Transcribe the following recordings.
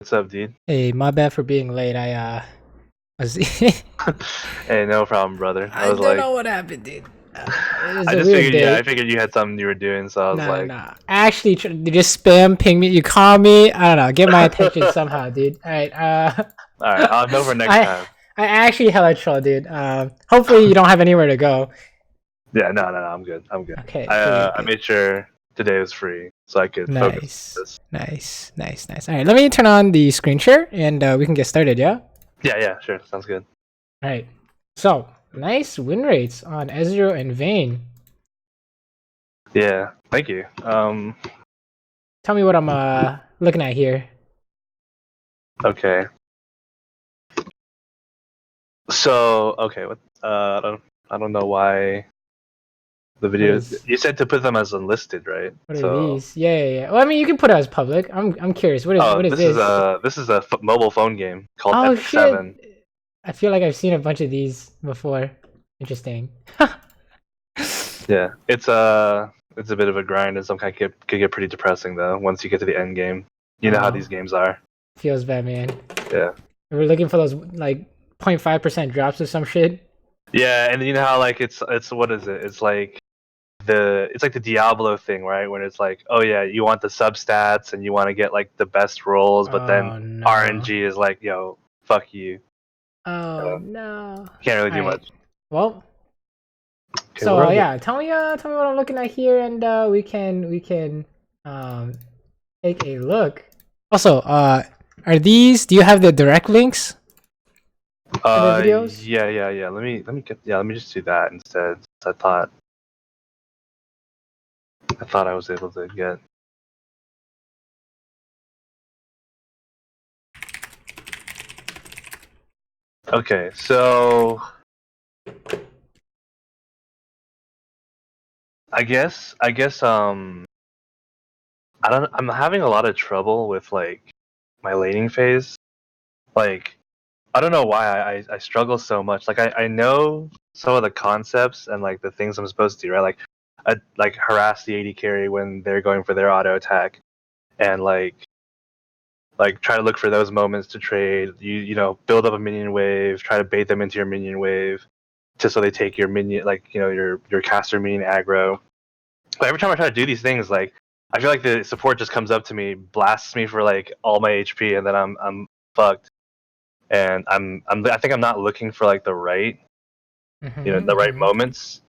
What's up, dude? Hey, my bad for being late. I was Hey, no problem, brother. I I was don't like, know what happened, dude. It was I a just weird figured, yeah, I day. figured you had something you were doing, so I was Nah, like, nah. I actually you just spam ping me. You call me. I don't know. Get my attention somehow, dude. All right. all right, I'll know for next I time. I actually hella troll, dude. Hopefully you don't have anywhere to go. Yeah, no, I'm good. I'm good. Okay, I good, I good. made sure today was free so I could focus on Nice, this. nice, nice, nice. All right, let me turn on the screen share and we can get started. Yeah. Yeah, sure, sounds good. All right. So nice win rates on Ezreal and Vayne. Yeah, thank you. Tell me what I'm looking at here. Okay. So, okay, what? I don't know why the What videos. is You said to put them as unlisted, right? what are So, these? Yeah, yeah, yeah. Well, I mean, you can put it as public. I'm curious. What oh, is this? this is a mobile phone game called Oh Epic shit! 7. I feel like I've seen a bunch of these before. Interesting. Yeah, it's a bit of a grind, and some kind could get pretty depressing though once you get to the end game. You know how Oh, these games are. feels bad, man. Yeah, We're looking for those like 0.5% drops or some shit. yeah, and you know how like it's what is it? It's like the Diablo thing, right? When it's like, oh yeah, you want the substats and you want to get like the best rolls, but then Oh no. RNG is like, yo, fuck you. Oh Uh, no. can't really All do right. much. Well, Okay, so what are the? yeah, tell me what I'm looking at here, and we can um take a look. Also, are these? Do you have the direct links to the videos? Yeah. Let me just do that instead. I thought I was able to get. Okay, so I guess I'm having a lot of trouble with like my laning phase. Like I don't know why I struggle so much. Like I know some of the concepts and like the things I'm supposed to do, right? Like I like harass the AD carry when they're going for their auto attack and like try to look for those moments to trade. You know, build up a minion wave, try to bait them into your minion wave just so they take your minion like, you know, your caster minion aggro. But every time I try to do these things, like I feel like the support just comes up to me, blasts me for like all my HP, and then I'm fucked. And I think I'm not looking for like the right, you know, the right Mm-hmm. moments.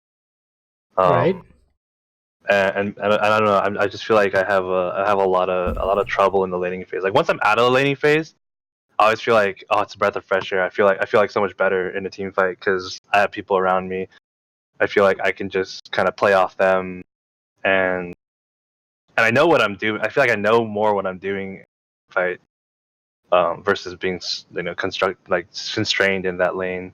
Right. Um, and I don't know. I just feel like I have a lot of trouble in the laning phase. Like once I'm out of the laning phase, I always feel like, oh, it's a breath of fresh air. I feel like so much better in a team fight because I have people around me. I feel like I can just kind of play off them and I know what I'm doing. I feel like I know more what I'm doing if versus being, you know, constrained in that lane.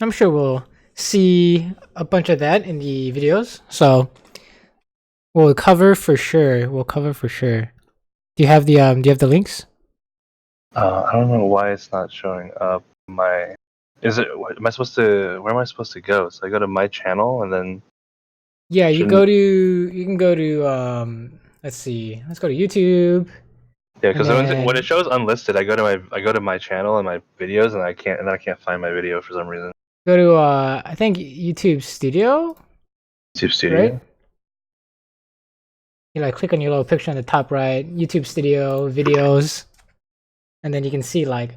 I'm sure we'll see a bunch of that in the videos. So we'll cover for sure. We'll cover for sure. Do you have the links? I don't know why it's not showing up. My is it? Am I supposed to? Where am I supposed to go? So I go to my channel and then Yeah, shouldn't. you can go to let's see. Let's go to YouTube Yeah, and because when it then shows unlisted, I go to my channel and my videos, and I can't find my video for some reason. go to I think YouTube Studio, YouTube right? Studio. You like click on your little picture on the top right, YouTube Studio, videos, and then you can see like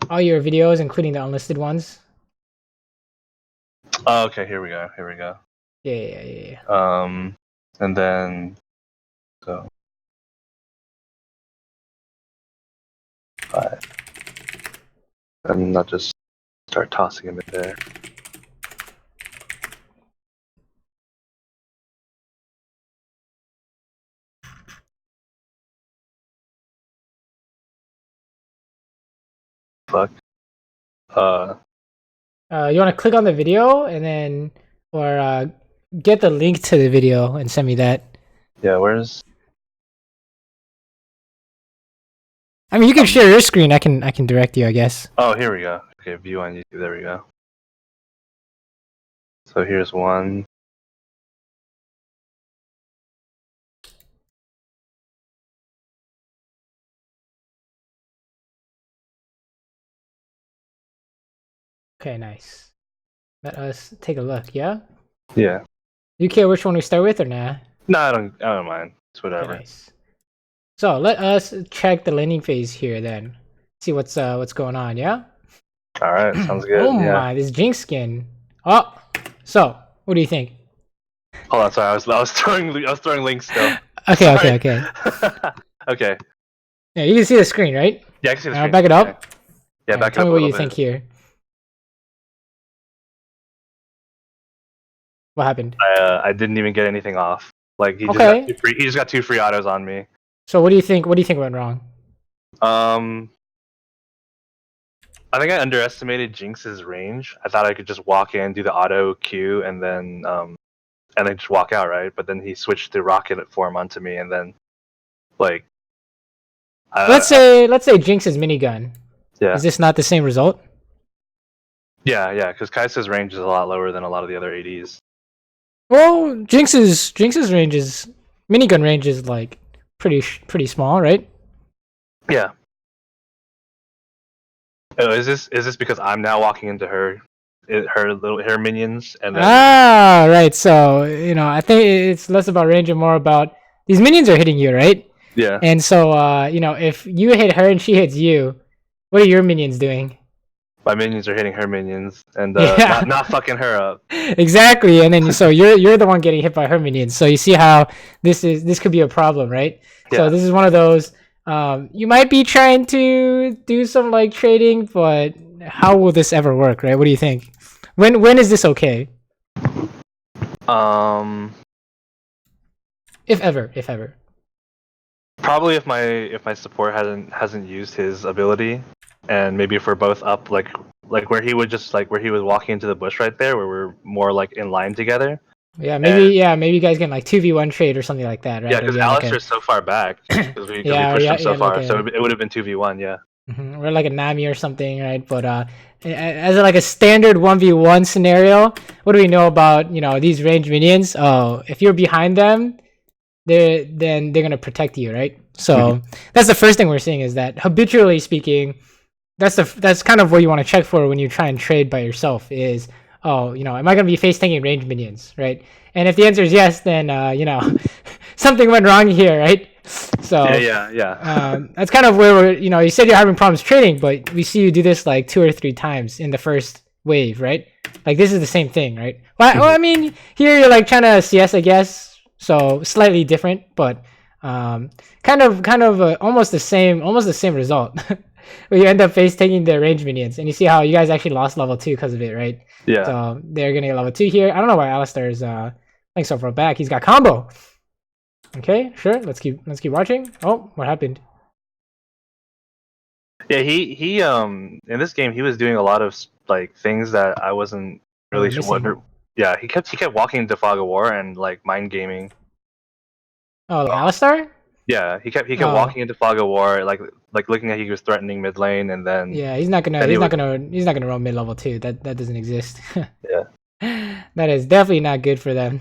all your videos including the unlisted ones. Oh, okay, here we go. Here we go. Yeah. Um, and then so I, I'm not just start tossing them in there. Fuck. Uh, You want to click on the video and then, or get the link to the video and send me that. yeah. Where's I mean, you can share your screen. I can direct you, I guess. Oh, here we go. Okay, view on YouTube. There we go. So here's one. Okay, nice. Let us take a look. Yeah. Yeah. You care which one we start with or nah? No, I don't mind. It's Okay, whatever. nice. So let us check the laning phase here then. See what's going on. Yeah. All right, sounds Oh good. Yeah. my, this Jinx skin. Oh, so what do you think? Hold on, sorry. I was throwing links still. Okay, Sorry. okay. Okay. Yeah, you can see the screen, right? Yeah, I can see the screen. Back it Yeah, up. yeah, back it Tell up me a what little you bit. think here. What happened? I didn't even get anything off. Like he just got two free autos on me. So what do you think? What do you think went wrong? I think I underestimated Jinx's range. I thought I could just walk in, do the auto Q, and then just walk out, right? But then he switched the rocket form onto me, and then like Let's say Jinx's minigun. Yeah. Is this not the same result? Yeah, because Kai'Sa's range is a lot lower than a lot of the other ADs. Well, Jinx's range is minigun range is like pretty small, right? Yeah. Oh, is this because I'm now walking into her minions and then... Right. So I think it's less about range and more about these minions are hitting you, right? Yeah. And so if you hit her and she hits you, what are your minions doing? My minions are hitting her minions and Yeah. not fucking her up. Exactly, and then so you're the one getting hit by her minions. So you see how this could be a problem, right? Yeah. So this is one of those. You might be trying to do some like trading, but how will this ever work, right? What do you think? When is this okay? If ever. Probably if my support hasn't used his ability, and maybe if we're both up like where he was walking into the bush right there, where we're more like in line together. Yeah, maybe you guys get like 2v1 trade or something like that, right? Yeah, because Alistair's so far back because we pushed him so far, so it would have been 2v1, yeah. Or like a Nami or something, right? But as like a standard 1v1 scenario, what do we know about these range minions? Oh, if you're behind them, then they're gonna protect you, right? So that's the first thing we're seeing is that habitually speaking, that's kind of what you want to check for when you try and trade by yourself is, oh, am I gonna be face tanking range minions, right? And if the answer is yes, then something went wrong here, right? So yeah. That's kind of where we're. You said you're having problems trading, but we see you do this like 2 or 3 times in the first wave, right? Like this is the same thing, right? Well, I mean, here you're like trying to CS, I guess, so slightly different, but kind of almost the same result. Where you end up face taking the range minions, and you see how you guys actually lost level 2 because of it, right? Yeah. So they're gonna get level 2 here. I don't know why Alistair is playing so far back. He's got combo. Okay, sure. Let's keep watching. Oh, what happened? Yeah, he in this game he was doing a lot of like things that I wasn't really sure. Yeah, he kept walking into Fog of War and like mind gaming. Oh, Alistair? Yeah, he kept walking into Fog of War, like looking like he was threatening mid lane, and then yeah, he's not gonna run mid level 2. That doesn't exist. Yeah, that is definitely not good for them.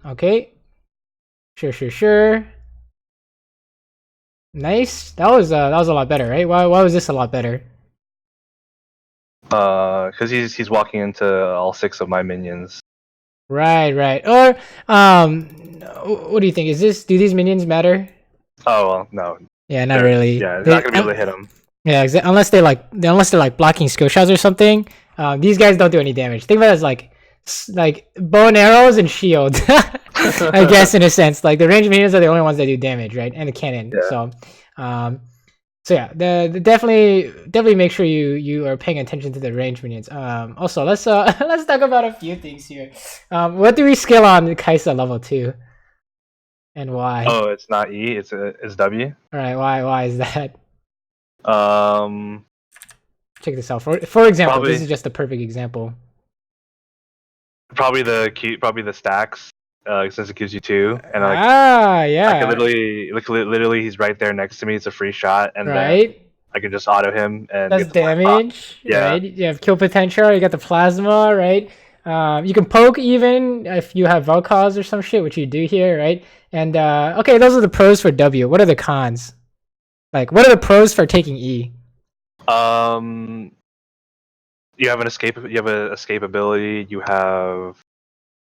Okay, sure. Nice. That was a lot better, right? Why was this a lot better? because he's walking into all 6 of my minions. Right. Or what do you think? Do these minions matter? Oh well, no. Yeah, not really. Yeah, they're not gonna be able to hit them. Yeah, unless they're like blocking skill shots or something. These guys don't do any damage. Think of it as like bow and arrows and shield. I guess in a sense, like the range minions are the only ones that do damage, right? And the cannon. Yeah. So yeah, definitely make sure you are paying attention to the range minions. Also let's talk about a few things here. What do we skill on Kai'Sa level 2? And why? Oh, it's not E, it's W. All right, why is that? Check this out. For example, this is just a perfect example. Probably the stacks, since it gives you 2. And yeah. I could literally, he's right there next to me. It's a free shot, and right. Then I could just auto him and that's damage. Yeah. Right? You have kill potential. You got the plasma, right? You can poke even if you have Vel'Koz or some shit, which you do here, right? And okay, those are the pros for W. What are the cons? Like, what are the pros for taking E? you have an escapability. You have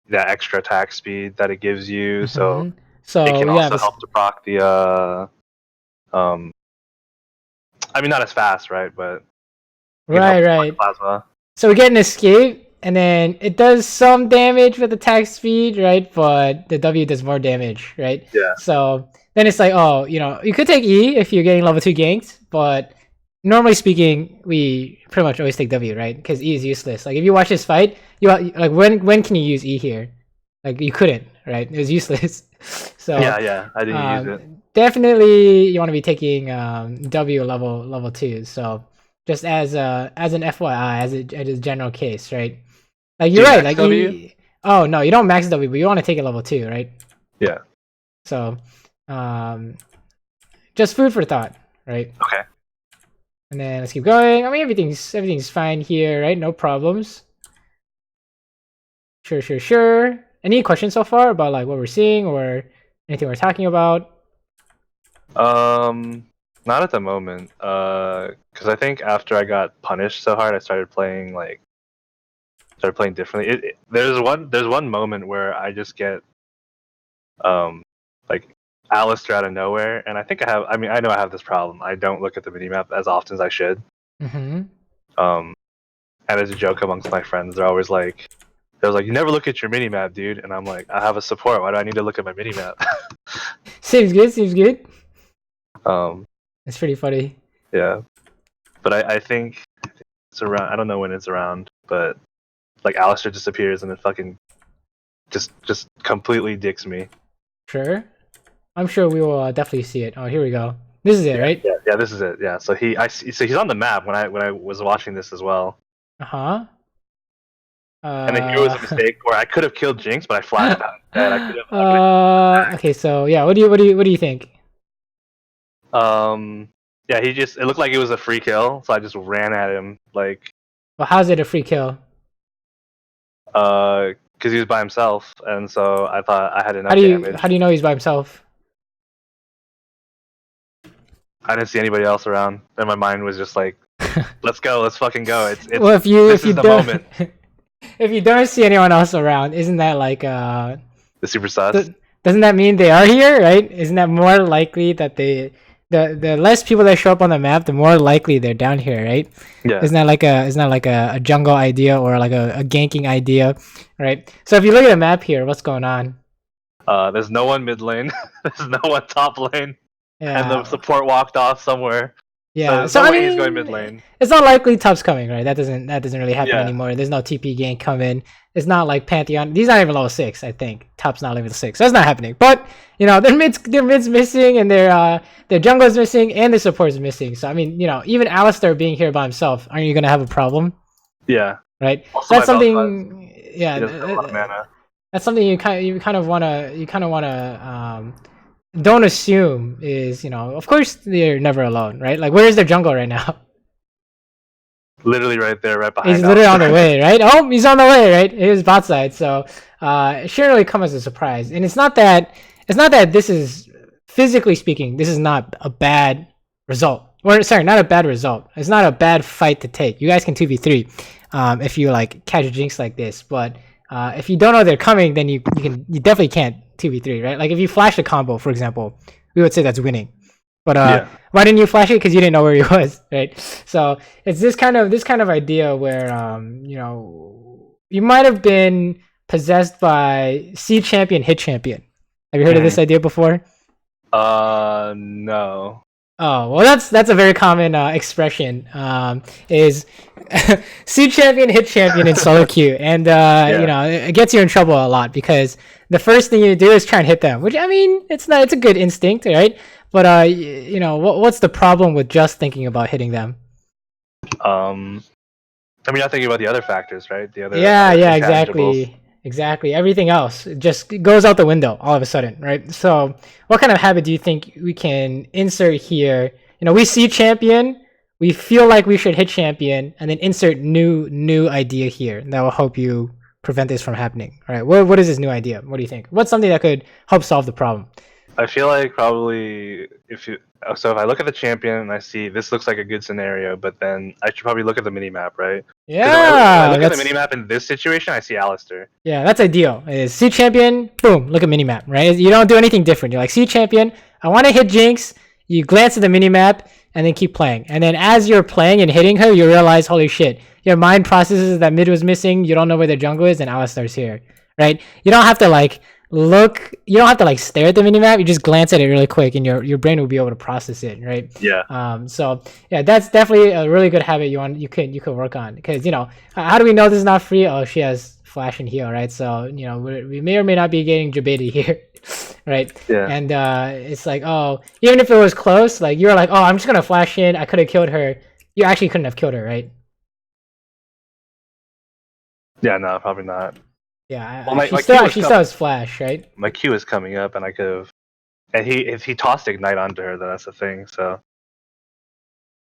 that extra attack speed that it gives you, so So it can yeah, also help to proc the I mean, not as fast, right? But it can help to proc right. plasma. So we get an escape, and then it does some damage with attack speed, right? But the W does more damage, right? Yeah. So then it's like, oh, you know, you could take E if you're getting level 2 ganks, but normally speaking, we pretty much always take W, right? Because E is useless. Like if you watch this fight, like when can you use E here? Like you couldn't, right? It was useless. So Yeah, I didn't use it. definitely you want to be taking W level 2. So just as an FYI, as a general case, right? Like you're right. Like oh no, you don't max W, but you want to take it level 2, right? Yeah. So just food for thought, right? Okay. And then let's keep going. I mean, everything's fine here, right? No problems. Sure. Any questions so far about like what we're seeing or anything we're talking about? Not at the moment. Because I think after I got punished so hard, I started playing differently. There's one moment where I just get like Alistair out of nowhere, and I think I know I have this problem. I don't look at the minimap as often as I should. Mm-hmm. And as a joke amongst my friends, they're always like, you never look at your minimap, dude. And I'm like, I have a support. Why do I need to look at my minimap? Seems good. It's pretty funny. Yeah, but I think it's around. I don't know when it's around, but like Alistair disappears and then fucking just completely dicks me. Sure. I'm sure we will definitely see it. Oh, here we go. This is it, right? Yeah, this is it. Yeah, so he's on the map when I was watching this as well. And then here was a mistake where I could have killed Jinx, but I flashed out. And I could have. Okay, so yeah, what do you think? Yeah, it looked like it was a free kill, so I just ran at him like. Well, how's it a free kill? Because he was by himself, and so I thought I had enough damage. How do you know he's by himself? I didn't see anybody else around, and my mind was just like, "Let's go, let's fucking go." It's well, if you don't moment. If you don't see anyone else around, isn't that like the super sus? Doesn't that mean they are here, right? Isn't that more likely that the less people that show up on the map, the more likely they're down here, right? Yeah. Isn't that like a jungle idea or like a ganking idea, right? So if you look at the map here, what's going on? There's no one mid lane. There's no one top lane. Yeah. And the support walked off somewhere. Yeah. So I mean, he's going mid lane. It's not likely top's coming, right? That doesn't really happen anymore. There's no TP gank coming. It's not like Pantheon. These not even level 6, I think. Top's not level 6. So that's not happening. But you know, their mid's missing, and their jungle's missing, and their support's missing. So I mean, you know, even Alistair being here by himself, aren't you gonna have a problem? Yeah. Right. Also, that's something. Yeah. He doesn't have a lot of mana. That's something you kind of wanna don't assume is, you know, of course they're never alone, right? Like, where is their jungle right now? Literally right there, right behind. He's literally on the way, right? Oh, he's on the way, right? Here's bot side, so it shouldn't really come as a surprise. And it's not that this is, physically speaking, this is not a bad result. Or sorry, not a bad result. It's not a bad fight to take. You guys can 2v3 if you like catch a Jinx like this, but if you don't know they're coming, then you definitely can't 2v3, right? Like if you flash a combo, for example, we would say that's winning. But why didn't you flash it? Because you didn't know where he was, right? So it's this kind of idea where you know, you might have been possessed by C champion, hit champion. Have you heard of this idea before? No. Oh, well, that's a very common expression. Is C champion, hit champion in solo queue, and you know, it gets you in trouble a lot because the first thing you do is try and hit them, which I mean, it's a good instinct, right? But you know, what's the problem with just thinking about hitting them? I mean, not thinking about the other factors, right? The other exactly. Everything else just goes out the window all of a sudden, right? So, what kind of habit do you think we can insert here? You know, we see champion, we feel like we should hit champion, and then insert new idea here that will help you prevent this from happening. All right, what is this new idea? What do you think? What's something that could help solve the problem? I feel like probably if I look at the champion and I see this looks like a good scenario, but then I should probably look at the mini map, right? Because when I look at the mini map in this situation, I see Alistair. Yeah, that's ideal. Is C champion, boom, look at mini map, right? You don't do anything different. You're like C champion, I want to hit Jinx. You glance at the mini map and then keep playing. And then as you're playing and hitting her, you realize, holy shit, your mind processes that mid was missing. You don't know where the jungle is, and Alistair's here, right? You don't have to like look. You don't have to like stare at the mini map. You just glance at it really quick, and your brain will be able to process it, right? Yeah. So yeah, that's definitely a really good habit you could work on, because how do we know this is not free? Oh, she has flash and heal, right? So we may or may not be getting debated here. Right. Yeah. And it's like, oh, even if it was close, like you were like, oh, I'm just gonna flash in. I could have killed her. You actually couldn't have killed her, right? Yeah. No, probably not. Yeah. Well, she still has flash, right? My Q is coming up, and I could have. And if he tossed ignite onto her, then that's the thing. So.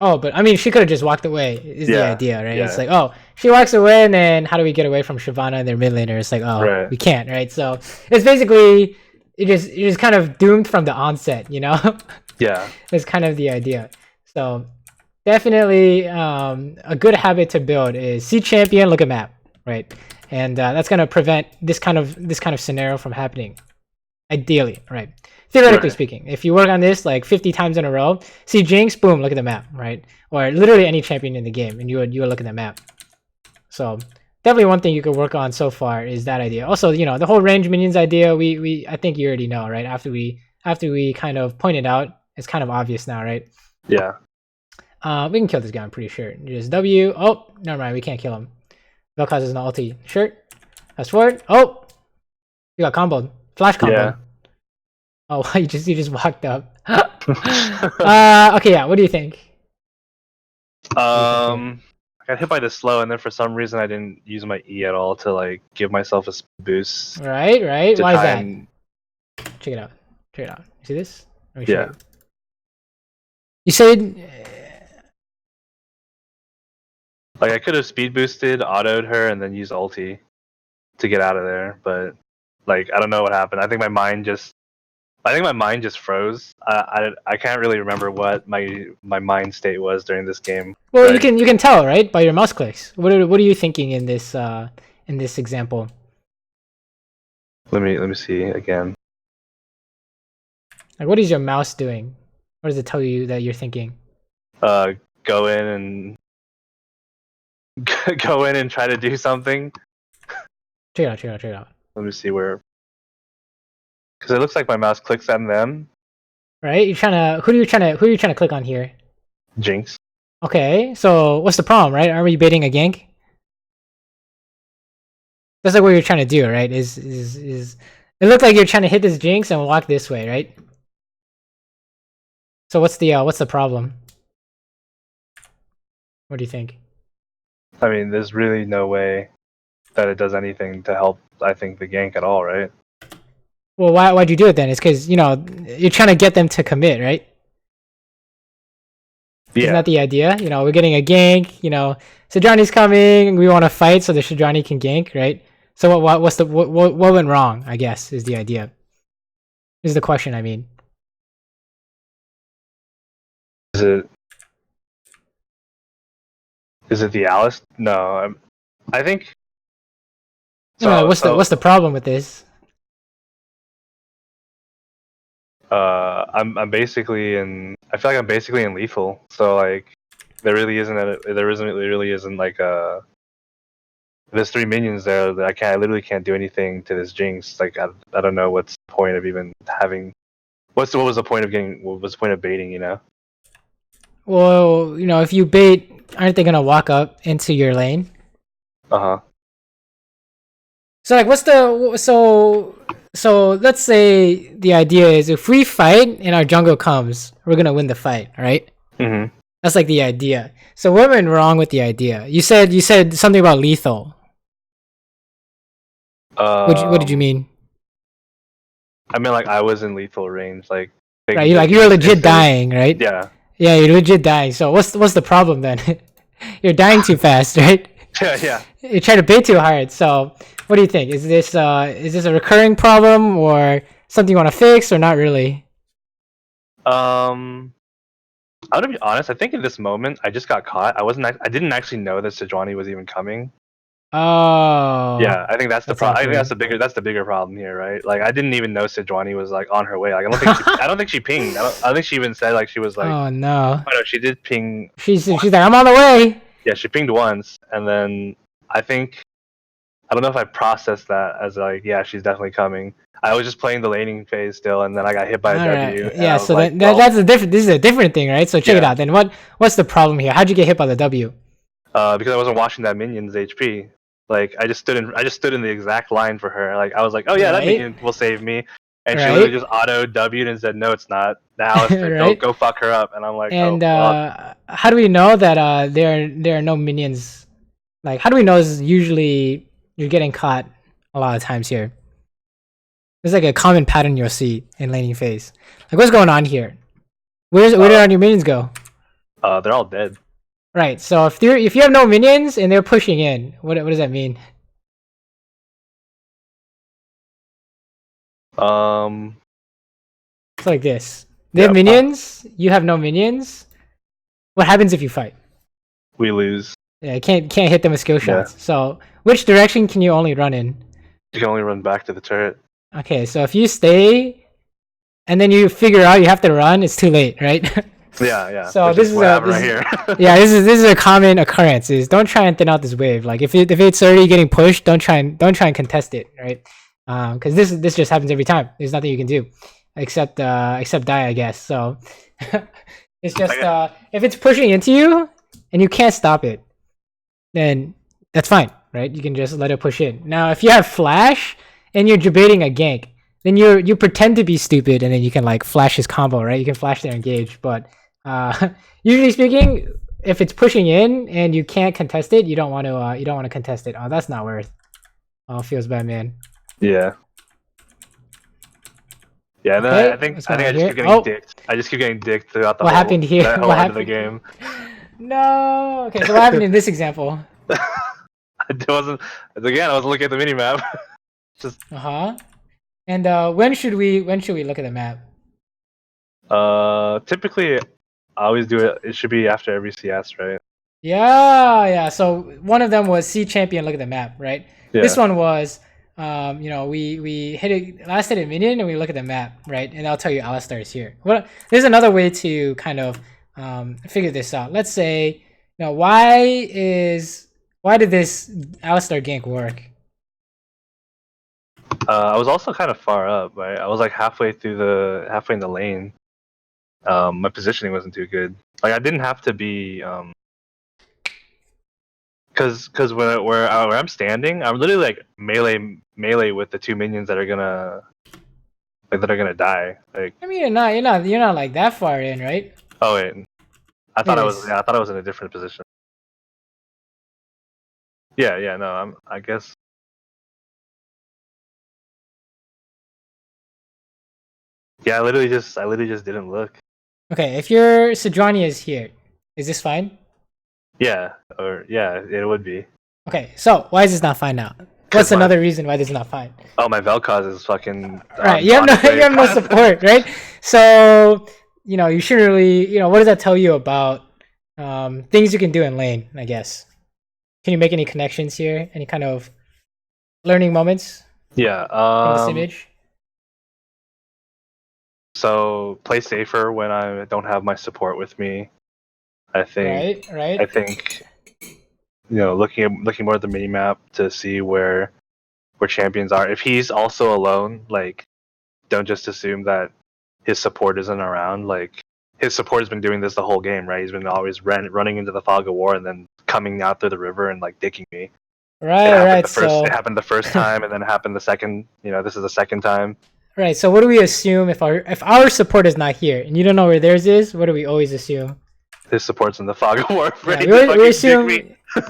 Oh, but I mean, she could have just walked away. Is the idea, right? Yeah. It's like, oh, she walks away, and then how do we get away from Shyvana and their mid laner? It's like, oh, right. We can't, right? So it's basically. You're just kind of doomed from the onset, Yeah. That's kind of the idea. So definitely a good habit to build is see champion, look at map, right? And that's gonna prevent this kind of scenario from happening. Ideally, right? Theoretically speaking, if you work on this like 50 times in a row, see Jinx, boom, look at the map, right? Or literally any champion in the game, and you would look at the map. So definitely one thing you could work on so far is that idea. Also, the whole range minions idea, I think you already know, right? After we kind of pointed out, it's kind of obvious now, right? Yeah. We can kill this guy, I'm pretty sure. Just W. Oh, never mind, we can't kill him. Vel'Koz is an ulti. Shirt. Fast forward. Oh, you got comboed. Flash combo. Yeah. Oh, you just walked up. Okay, yeah. What do you think? I got hit by the slow, and then for some reason I didn't use my E at all to like give myself a boost. Right. Why is that? Check it out. You see this? Let me show you. You said like I could have speed boosted, autoed her, and then used ulti to get out of there, but like I don't know what happened. I think my mind just froze. I can't really remember what my mind state was during this game. Well, right? you can tell, right, by your mouse clicks. What are you thinking in this example? Let me see again. Like, what is your mouse doing? What does it tell you that you're thinking? Go in and try to do something. Check it out. Let me see where. Because it looks like my mouse clicks on them. Right? Who are you trying to click on here? Jinx. Okay, so what's the problem, right? Aren't we baiting a gank? That's like what you're trying to do, right? Is it looked like you're trying to hit this Jinx and walk this way, right? So what's the problem? What do you think? I mean, there's really no way that it does anything to help, I think, the gank at all, right? Well, why'd you do it then? It's because, you're trying to get them to commit, right? Yeah. Isn't that the idea? We're getting a gank, Sejuani's coming, we want to fight so the Sejuani can gank, right? So what went wrong, I guess, is the idea. Is the question, I mean. Is it the Alice? No, I think. So, what's the problem with this? I'm basically I feel like I'm basically in lethal. So like, there really isn't like there's 3 minions there that I literally can't do anything to this Jinx. Like I don't know what's the point of even having. What was the point of baiting? Well, if you bait, aren't they gonna walk up into your lane? So like, so let's say the idea is if we fight and our jungle comes, we're gonna win the fight, right? Mm-hmm. That's like the idea. So what went wrong with the idea? You said something about lethal. What did you mean? I mean, like I was in lethal range, like. Right, you're legit dying, right? Yeah. Yeah, you're legit dying. So what's the problem then? You're dying too fast, right? Yeah. You try to bait too hard. So what do you think? Is this a recurring problem, or something you want to fix or not really? I'm gonna be honest. I think in this moment, I just got caught. I didn't actually know that Sejuani was even coming. Oh. Yeah, I think that's the problem. I think awkward. that's the bigger problem here, right? Like, I didn't even know Sejuani was like on her way. Like, I don't think she pinged. I don't think she even said like she was like. Oh no. Oh no, she did ping. She's like, I'm on the way. Yeah, she pinged once, and then I don't know if I processed that as like, yeah, she's definitely coming. I was just playing the laning phase still, and then I got hit by a W. Alright. And Yeah, I was so like, then well, that's a different. This is a different thing, right? So check it Yeah. out. Then what's the problem here? How'd you get hit by the W? Because I wasn't watching that minion's HP. Like, I just stood in the exact line for her. Like, I was like, oh yeah, that Right. minion will save me, and she Right. literally just auto W'd and said, no, it's not. Now Right. go fuck her up. And I'm like, And oh god. how do we know that there are no minions? Like, how do we know is usually you're getting caught a lot of times here? There's like a common pattern you'll see in laning phase. Like, what's going on here? Where did all your minions go? They're all dead. Right. So if you have no minions and they're pushing in, what does that mean? It's like this. They have minions. You have no minions. What happens if you fight? We lose. Yeah, can't hit them with skill shots. Yeah. So which direction can you only run in? You can only run back to the turret. Okay, so if you stay, and then you figure out you have to run, it's too late, right? Yeah. So this is right here. Yeah, this is a common occurrence. Is don't try and thin out this wave. Like if it's already getting pushed, don't try and contest it, right? Because this just happens every time. There's nothing you can do, except die, I guess. So it's just if it's pushing into you and you can't stop it, then that's fine, right? You can just let it push in. Now, if you have flash and you're debating a gank, then you pretend to be stupid and then you can like flash his combo, right? You can flash their engage, but usually speaking, if it's pushing in and you can't contest it, you don't want to contest it. Oh, that's not worth. Oh, feels bad, man. Yeah. Yeah, no, okay. I think I just keep getting dicked. I just keep getting dicked throughout the what happened here? What happened? End of the game. No. Okay, so what happened in this example? I wasn't looking at the mini map. Just And when should we look at the map? Typically, I always do it. It should be after every CS, right? Yeah. So one of them was C champion. Look at the map, right? Yeah. This one was, we hit it last hit a minion and we look at the map, right? And I'll tell you Alistar is here. Well, there's another way to kind of figure this out. Let's say, why did this Alistar gank work? I was also kind of far up, right? I was like halfway in the lane. My positioning wasn't too good. Like, I didn't have to be because where I'm standing, I'm literally like melee with the two minions that are gonna die. Like, I mean, you're not like that far in, right? Oh wait, I thought I was in a different position. Yeah, no, I guess. Yeah, I literally just didn't look. Okay, if your Sejuani is here, is this fine? Yeah, it would be. Okay, so why is this not fine now? What's another reason why this is not fine? Oh, my Vel'Koz is fucking. Right, you have no support, right? So you shouldn't really. What does that tell you about things you can do in lane? I guess. Can you make any connections here? Any kind of learning moments? Yeah. From this image. So play safer when I don't have my support with me. I think. Right. I think. Looking more at the mini map to see where champions are. If he's also alone, like, don't just assume that his support isn't around. Like, his support has been doing this the whole game, right? He's been always running into the fog of war and then coming out through the river and like dicking me. Right. It happened the first time, and then it happened the second. This is the second time. Right. So what do we assume if our support is not here and you don't know where theirs is? What do we always assume? His support's in the fog of war. Yeah, we assume.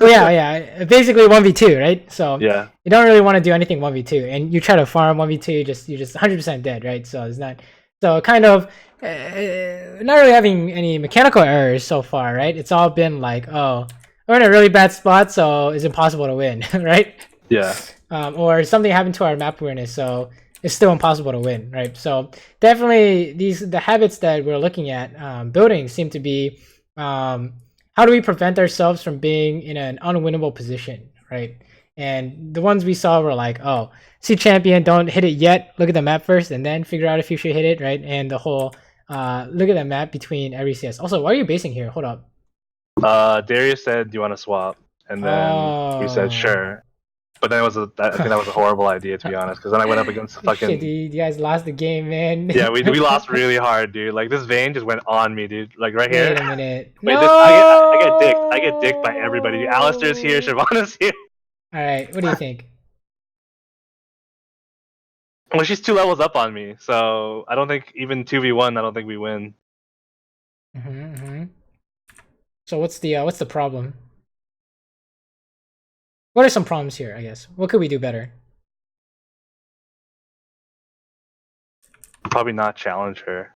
Yeah. Basically 1v2, right? So yeah, you don't really want to do anything 1v2, and you try to farm 1v2, you're just 100% dead, right? So it's not. So kind of not really having any mechanical errors so far, right? It's all been like, oh, we're in a really bad spot, so it's impossible to win, right? Yeah. Or something happened to our map awareness, so it's still impossible to win, right? So definitely the habits that we're looking at building seem to be how do we prevent ourselves from being in an unwinnable position, right? And the ones we saw were like, oh, see champion, don't hit it yet. Look at the map first, and then figure out if you should hit it, right? And the whole look at the map between every CS. Also, why are you basing here? Hold up. Darius said, "Do you want to swap?" And then we said, "Sure." But then I think that was a horrible idea, to be honest, because then I went up against the fucking. Shit, dude, you guys lost the game, man. Yeah, we lost really hard, dude. Like this Vayne just went on me, dude. Like right here. Wait a minute. Wait, No! I get dicked. I get dicked by everybody. Dude. Alistair's here. Shyvana's here. All right, what do you think? Well, she's 2 levels up on me, so I don't think even 2v1. I don't think we win. So what's the problem? What are some problems here? I guess. What could we do better? Probably not challenge her,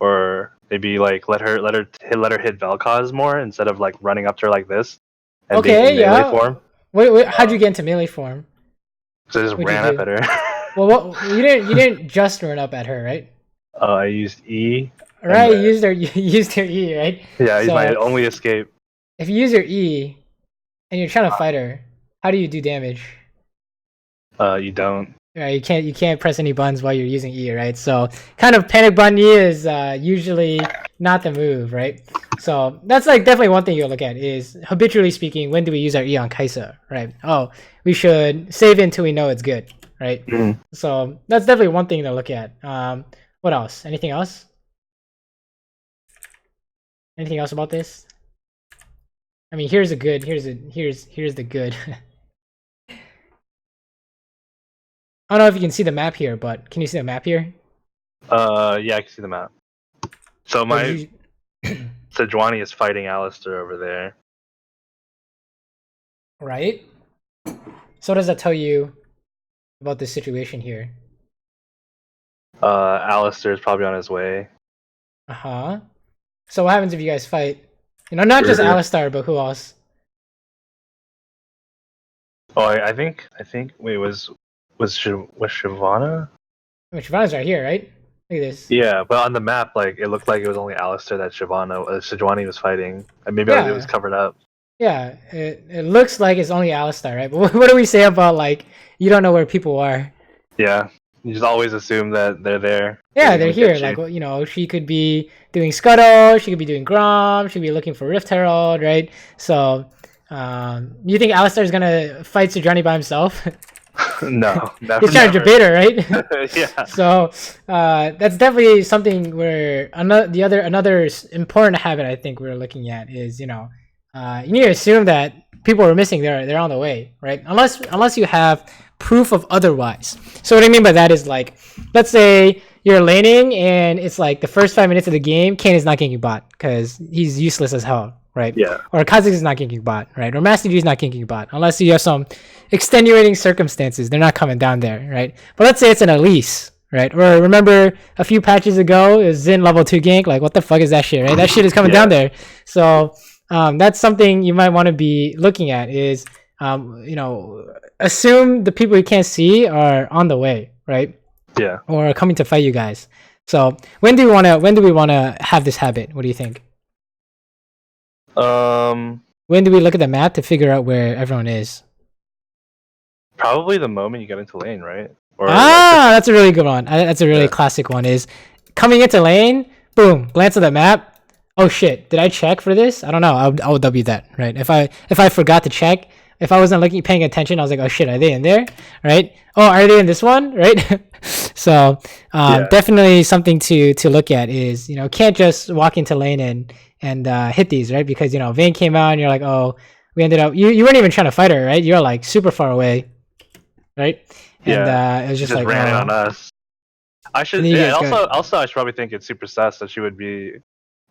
or maybe like let her hit Vel'Koz more instead of like running up to her like this. And Okay, being in melee form. Wait, how'd you get into melee form? So I just ran up at her. Well, you didn't just run up at her, right? I used E. Right, you used your E, right? Yeah, it's my only escape. If you use your E and you're trying to fight her, how do you do damage? You don't. Right, you can't press any buttons while you're using E, right? So kind of panic button E is usually not the move, right? So that's like definitely one thing you'll look at is habitually speaking, when do we use our E on Kai'Sa, right? Oh, we should save it until we know it's good, right? So that's definitely one thing to look at. What else? Anything else? Anything else about this? I mean, here's the good. Here's the good. I don't know if you can see the map here, but can you see the map here? Yeah, I can see the map. So my Sejuani is fighting Alistair over there. Right? So what does that tell you about this situation here? Alistair is probably on his way. So what happens if you guys fight? You know, not just Alistair, but who else? Oh, I think. Wait, was Shyvana? I mean, Shyvana's right here, right? Look at this. Yeah, but on the map, like it looked like it was only Alistair that Sejuani was fighting, and maybe it was covered up. Yeah, it looks like it's only Alistair, right? But what do we say about like you don't know where people are? Yeah, you just always assume that they're there. Yeah, they're here. Like, you know, she could be doing Scuttle, she could be doing Grom, she could be looking for Rift Herald, right? So, you think Alistair's gonna fight Sejuani by himself? No, never. He's trying to debate her, right? Yeah. So, that's definitely something where another important habit I think we're looking at is, you know, you need to assume that people are missing. They're on the way, right? Unless you have proof of otherwise. So what I mean by that is like, let's say you're laning and it's like the first 5 minutes of the game, Kayn is not ganking bot because he's useless as hell, right? Yeah. Or Kha'Zix is not ganking bot, right? Or Master G is not ganking bot unless you have some extenuating circumstances. They're not coming down there, right? But let's say it's an Elise, right? Or remember a few patches ago, it was Xin level 2 gank. Like, what the fuck is that shit, right? That shit is coming down there. So that's something you might want to be looking at is, you know, assume the people you can't see are on the way, right? Yeah. Or coming to fight you guys. So when do we want to have this habit? What do you think? When do we look at the map to figure out where everyone is? Probably the moment you get into lane, right? Or that's a really good one. That's a really classic one. Is coming into lane, boom, glance at the map. Oh shit! Did I check for this? I don't know. I'll W that, right? If I forgot to check, if I wasn't paying attention, I was like, oh shit, are they in there? Right? Oh, are they in this one? Right? So definitely something to look at is, you know, can't just walk into lane and hit these, right? Because, you know, Vayne came out and you're like, oh, we ended up you weren't even trying to fight her, right? You're like super far away, right? And it was just like ran it on us. I should also I should probably think it's super sus that she would be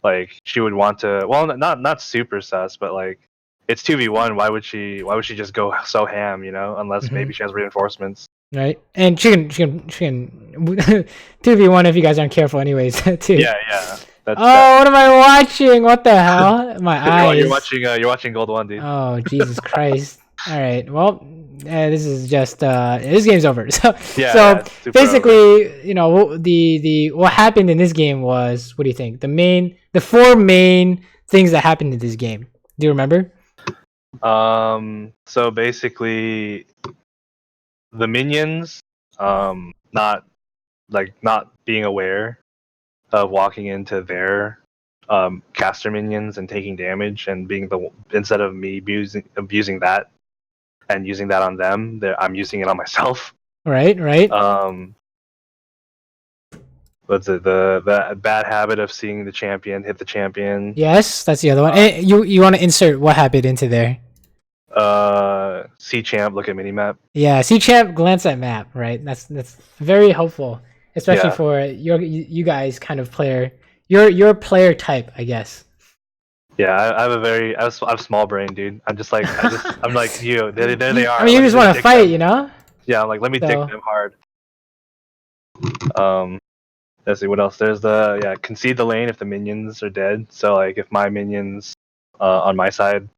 like, she would want to, well, not super sus, but like it's 2v1. Why would she just go so ham, you know, unless maybe she has reinforcements. Right. And she can 2v1 if you guys aren't careful anyways too. Yeah. What am I watching? What the hell? My eyes. You're watching Gold 1, dude. Oh, Jesus Christ. All right. Well, this is just this game's over. So Yeah, it's super basically, over. you know, the what happened in this game was, what do you think? The four main things that happened in this game. Do you remember? So basically, the minions, not being aware of walking into their caster minions and taking damage, and being instead of me abusing that and using that on them, I'm using it on myself. Right. What's it? The bad habit of seeing the champion hit the champion. Yes, that's the other one. And you want to insert what happened into there? See champ, look at minimap. Yeah, see champ, glance at map. Right. That's very helpful, especially for you guys kind of player. Your player type, I guess. Yeah, I have small brain, dude. I'm just like I'm like you. There they are. I mean, you just want to fight, you know? Yeah, I'm like, let me dick them hard. Let's see what else. There's concede the lane if the minions are dead. So like, if my minions on my side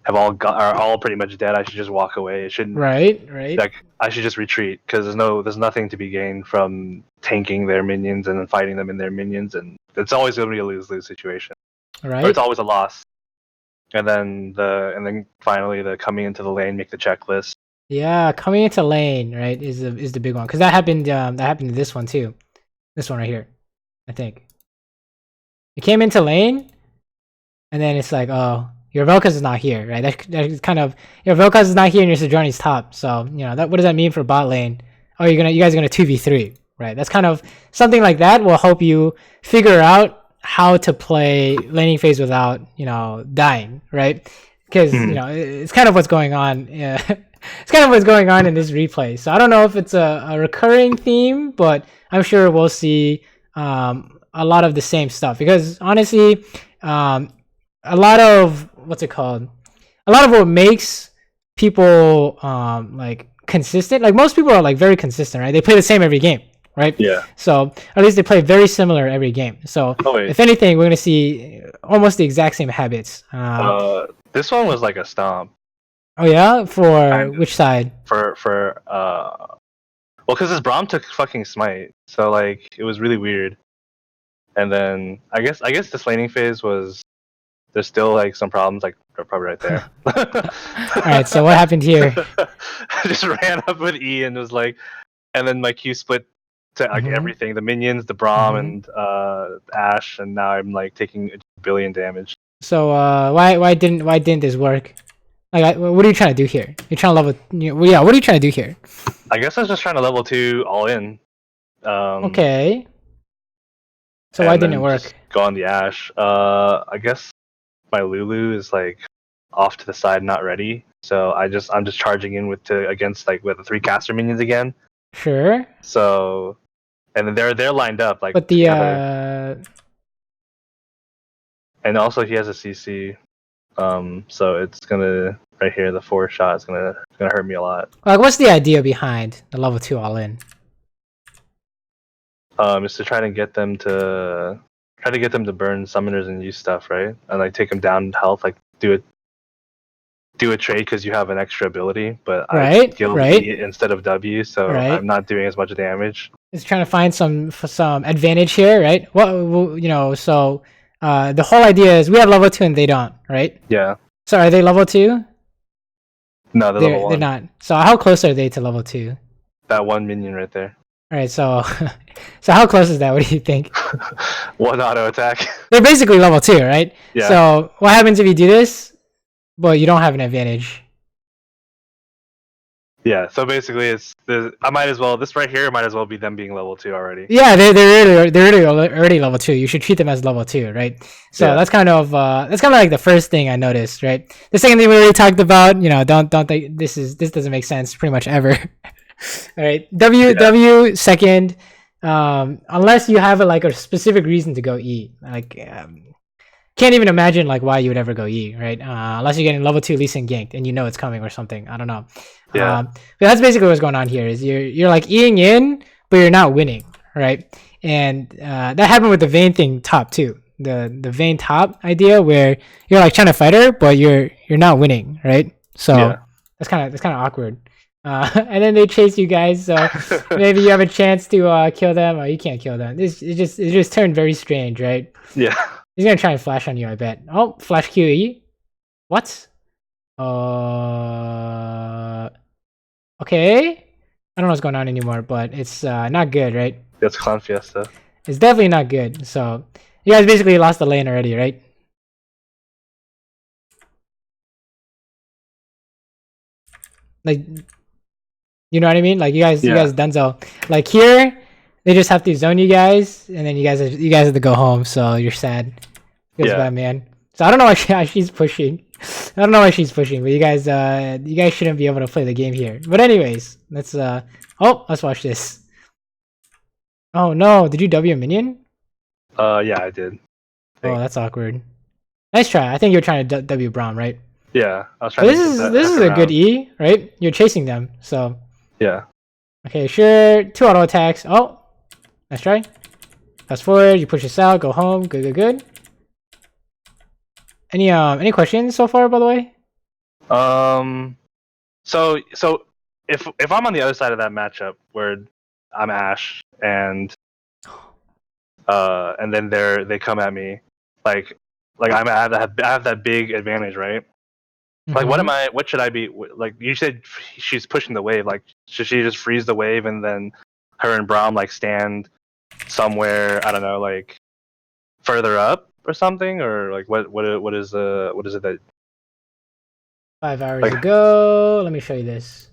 are all pretty much dead, I should just walk away. It shouldn't. Right. Like, I should just retreat, because there's nothing to be gained from tanking their minions and then fighting them in their minions, and it's always going to be a lose-lose situation. Right. Or it's always a loss. And then finally the coming into the lane, make the checklist. Yeah, coming into lane, right, is the big one, because that happened to this one too. This one right here, I think. It came into lane, and then it's like, oh, your Vel'Koz is not here, right? That's kind of, your Vel'Koz is not here and your Sejuani's top. So, you know, what does that mean for bot lane? Oh, you guys are gonna 2v3, right? That's kind of something like that will help you figure out how to play laning phase without, you know, dying, right? Because you know, it's kind of what's going on. Yeah. It's kind of what's going on in this replay. So I don't know if it's a recurring theme, but I'm sure we'll see a lot of the same stuff, because honestly, a lot of what makes people like consistent, like most people are like very consistent, right? They play the same every game, right? Yeah. So at least they play very similar every game. So if anything, we're gonna see almost the exact same habits. This one was like a stomp. Oh yeah, for which side? Well, because his Braum took fucking smite, so like it was really weird. And then I guess this laning phase was, there's still like some problems, like they're probably right there. All right, so what happened here? I just ran up with E and was like, and then my Q split to like everything, the minions, the Braum, and Ashe, and now I'm like taking a billion damage. So why didn't this work? Like, what are you trying to do here? You're trying to level. Yeah, what are you trying to do here? I guess I was just trying to level 2 all in. Okay. So why didn't it work? Go on the Ashe. I guess my Lulu is like off to the side, not ready. So I'm just charging in against the 3 caster minions again. Sure. So, and then they're lined up like. But the and also he has a CC. So it's gonna, right here, the 4 shot is gonna hurt me a lot. Like, what's the idea behind the level 2 all in? Is to try to get them to burn summoners and use stuff, right? And like take them down in health, like do a trade because you have an extra ability, but I kill E instead of W, so I'm not doing as much damage. It's trying to find some advantage here, right? Well, you know, so the whole idea is we have level 2 and they don't, right? Yeah. So are they level 2? No, they're level 1. They're not. So how close are they to level 2? That one minion right there. All right, so how close is that? What do you think? One auto attack. They're basically level 2, right? Yeah. So what happens if you do this, but you don't have an advantage? Yeah. So basically, I might as well, this right here might as well be them being level 2 already. Yeah, they're already level 2. You should treat them as level 2, right? So that's kind of like the first thing I noticed, right? The second thing we already talked about, you know, don't think this doesn't make sense pretty much ever. All right, W second, unless you have a specific reason to go E. Like, can't even imagine like why you would ever go E, right? Unless you're getting level 2 Lee Sin ganked and you know it's coming or something. I don't know. Yeah. But that's basically what's going on here. Is you're like Eing in, but you're not winning, right? And that happened with the Vayne thing top too. The Vayne top idea where you're like trying to fight her, but you're not winning, right? So that's kind of awkward. And then they chase you guys. So maybe you have a chance to kill them. Oh, you can't kill them. It just turned very strange, right? Yeah. He's gonna try and flash on you, I bet. Oh, flash QE. What? Okay. I don't know what's going on anymore, but it's not good, right? That's Clown Fiesta. It's definitely not good. So you guys basically lost the lane already, right? Like, you know what I mean? Like you guys donezo. Like here, they just have to zone you guys, and then you guys have to go home. So you're sad. Feels bad, man. So I don't know why she's pushing. I don't know why she's pushing, but you guys shouldn't be able to play the game here. But anyways, let's watch this. Oh no, did you W a minion? Yeah, I did. Oh, that's awkward. Nice try. I think you're trying to W Braum, right? Yeah, I was trying. This is a good E, right? You're chasing them, so. Yeah. Okay, sure. 2 auto attacks. Oh, nice try. Fast forward. You push this out. Go home. Good. Any questions so far, by the way? So if I'm on the other side of that matchup where I'm Ashe and then they come at me, like I have that big advantage, right? Like what should I be like? You said she's pushing the wave. Like should she just freeze the wave and then her and Braum like stand somewhere, I don't know, like further up or something, or like what is it that 5 hours ago? Let me show you this.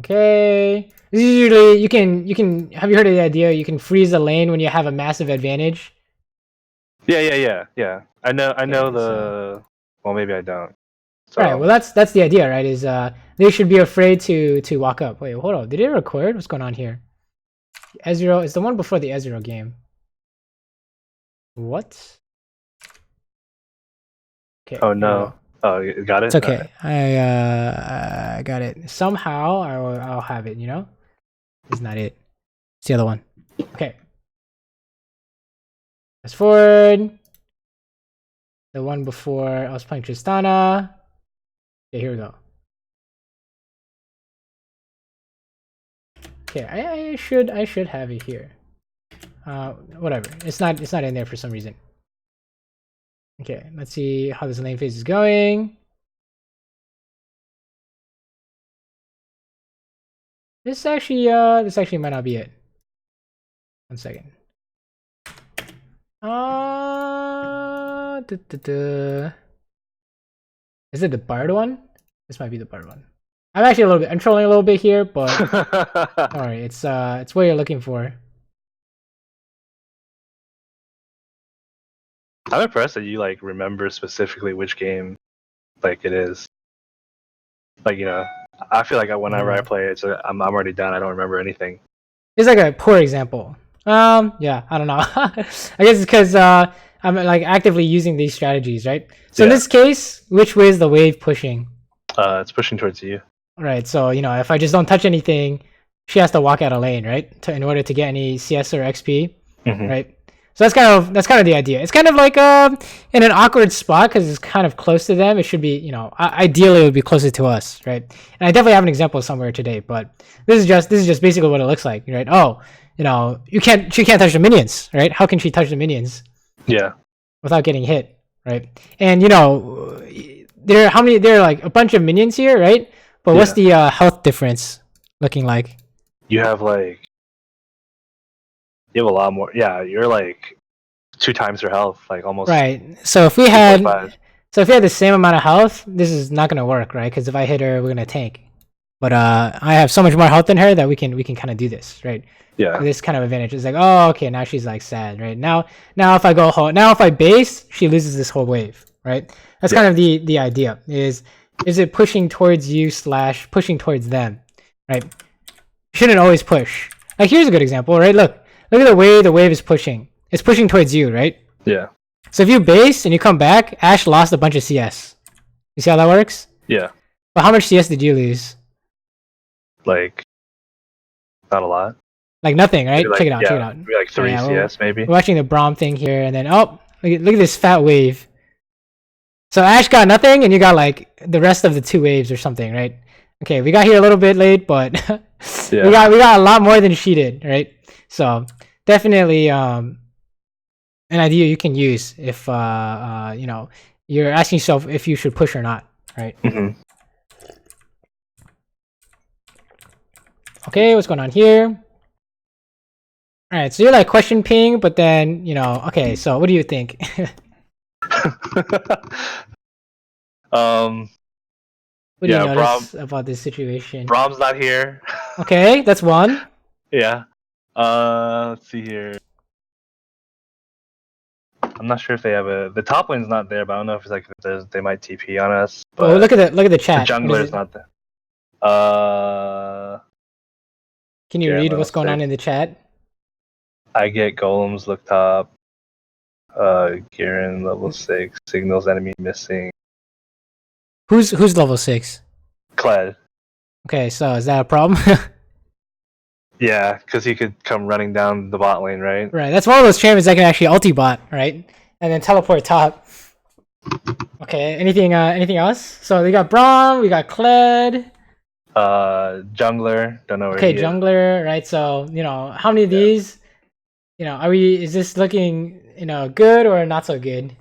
Okay, this is usually you can have you heard of the idea you can freeze the lane when you have a massive advantage? Yeah. I know well, maybe I don't. So. Right. Well, that's the idea, right? Is they should be afraid to walk up. Wait, hold on. Did it record? What's going on here? Ezreal is the one before the Ezreal game. What? Okay. Oh no. Oh, you got it. It's okay. Right. I got it. Somehow I'll have it. You know, it's not it. It's the other one. Okay. Fast forward. The one before I was playing Tristana. Okay, here we go. Okay, I should have it here. Whatever. It's not in there for some reason. Okay, let's see how this lane phase is going. This actually might not be it. 1 second. Is it the Bard one? This might be the Bard one. I'm trolling a little bit here, but alright, it's what you're looking for. I'm impressed that you like remember specifically which game like it is. Like, you know, I feel like whenever I play it, I'm already done. I don't remember anything. It's like a poor example. Yeah, I don't know. I guess it's because I'm like actively using these strategies, right? So in this case, which way is the wave pushing? It's pushing towards you. Right. So you know, if I just don't touch anything, she has to walk out of lane, right? In order to get any CS or XP, right? So that's kind of the idea. It's kind of like in an awkward spot because it's kind of close to them. It should be, you know, ideally it would be closer to us, right? And I definitely have an example somewhere today, but this is just basically what it looks like, right? Oh, you know, she can't touch the minions, right? How can she touch the minions? Yeah. Without getting hit, right? And you know, there are like a bunch of minions here, right? But what's the health difference looking like? You have a lot more. Yeah, you're like 2 times her health, like almost. Right. So if we had the same amount of health, this is not gonna work, right? Because if I hit her, we're gonna tank. But I have so much more health than her that we can kind of do this, right? Yeah. This kind of advantage is like, oh, okay, now she's like sad, right? Now if I go home, now if I base, she loses this whole wave, right? That's kind of the idea. Is it pushing towards you / pushing towards them, right? Shouldn't always push. Like here's a good example, right? Look at the way the wave is pushing. It's pushing towards you, right? Yeah. So if you base and you come back, Ashe lost a bunch of CS. You see how that works? Yeah. But how much CS did you lose? Like, not a lot. Like nothing, right? Like, check it out. Maybe like 3 CS, maybe. We're watching the Braum thing here, and then look at this fat wave. So Ashe got nothing, and you got like the rest of the 2 waves or something, right? Okay, we got here a little bit late, but Yeah. we got a lot more than she did, right? So definitely an idea you can use if you know, you're asking yourself if you should push or not, right? Okay, what's going on here? All right, so you're like question ping, but then you know, okay, so what do you think? What do you notice about this situation? Brom's not here. Okay, that's one. Yeah. Let's see here. I'm not sure if they have the top lane's not there, but I don't know if it's like they might TP on us. But oh, look at the chat. The jungler's not there. Can you read what's going on in the chat? I get golems look top. Garen level 6 signals enemy missing. Who's level 6? Kled. Okay, so is that a problem? Yeah, because he could come running down the bot lane, right? Right, that's one of those champions that can actually ulti bot, right? And then teleport top. Okay, anything else? So we got Braum, we got Kled. Jungler, don't know where okay, jungler, right? So, you know, how many of these, you know, is this looking, you know, good or not so good?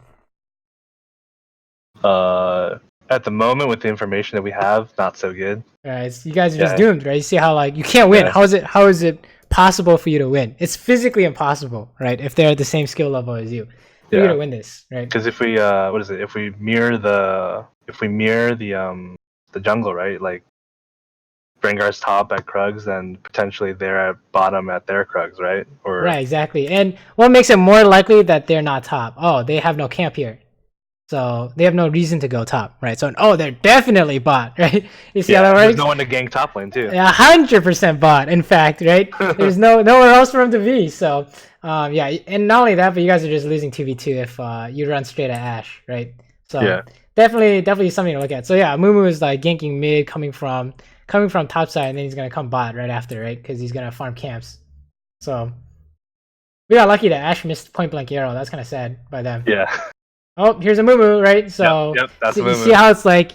At the moment, with the information that we have, not so good. Right, so you guys are just doomed, right? You see how like you can't win. How is it possible for you to win? It's physically impossible, right? If they're at the same skill level as you, you're gonna win this, right? Because if we what is it? If we mirror the jungle, right? Like Rengar's top at Krugs, then potentially they're at bottom at their Krugs, right? Or right, exactly. And what makes it more likely that they're not top? Oh, they have no camp here. So they have no reason to go top, right? So they're definitely bot, right? You see how that works? There's no one to gank top lane too. Yeah, 100% bot. In fact, right? There's nowhere else for him to be. So yeah, and not only that, but you guys are just losing 2v2 if you run straight at Ashe, right? So definitely something to look at. So yeah, Mumu is like ganking mid, coming from top side, and then he's gonna come bot right after, right? Because he's gonna farm camps. So we got lucky that Ashe missed point blank arrow. That's kind of sad by them. Yeah. Oh, here's a Mumu, right? So that's you see how it's like,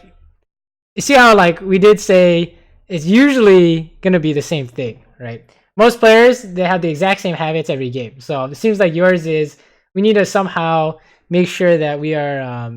you see how like we did say it's usually gonna be the same thing, right? Most players, they have the exact same habits every game. So it seems like yours is we need to somehow make sure that we are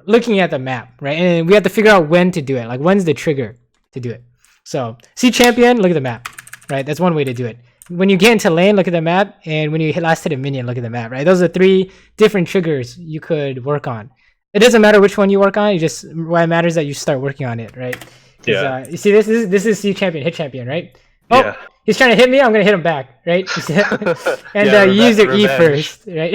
looking at the map, right? And we have to figure out when to do it. Like when's the trigger to do it? So see champion, look at the map, right? That's one way to do it. When you get into lane, look at the map, and when you last hit a minion, look at the map, right? Those are 3 different triggers you could work on. It doesn't matter which one you work on. What it matters is that you start working on it, right? Yeah. You see, this is C champion, hit champion, right? Oh, he's trying to hit me. I'm gonna hit him back, right? And you use your E first, right?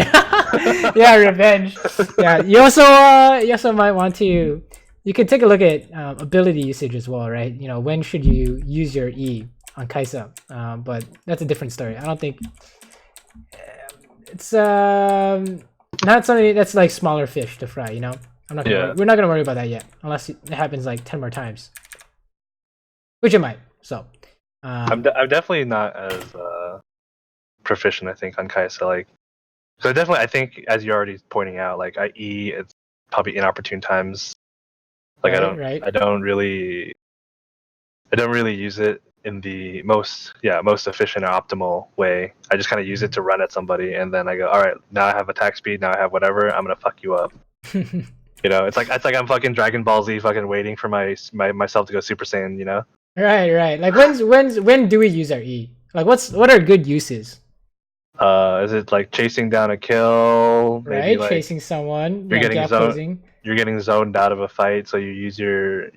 Yeah, revenge. Yeah, you also might want to. You can take a look at ability usage as well, right? You know, when should you use your E on Kaisa? But that's a different story. I don't think it's not something that's like smaller fish to fry. You know, we're not gonna worry about that yet, unless it happens like 10 more times, which it might. So I'm definitely not as proficient, I think, on Kaisa. Like, so definitely, I think, as you're already pointing out, like it's probably inopportune times. Like I don't really use it in the most efficient or optimal way. I just kind of use it to run at somebody, and then I go, all right, now I have attack speed, now I have whatever, I'm gonna fuck you up. You know, it's like I'm fucking Dragon Ball Z, fucking waiting for myself to go Super Saiyan. You know. Right. Like when do we use our E? Like what are good uses? Is it like chasing down a kill? Maybe right, like chasing someone. You're getting zoned out of a fight, so you use you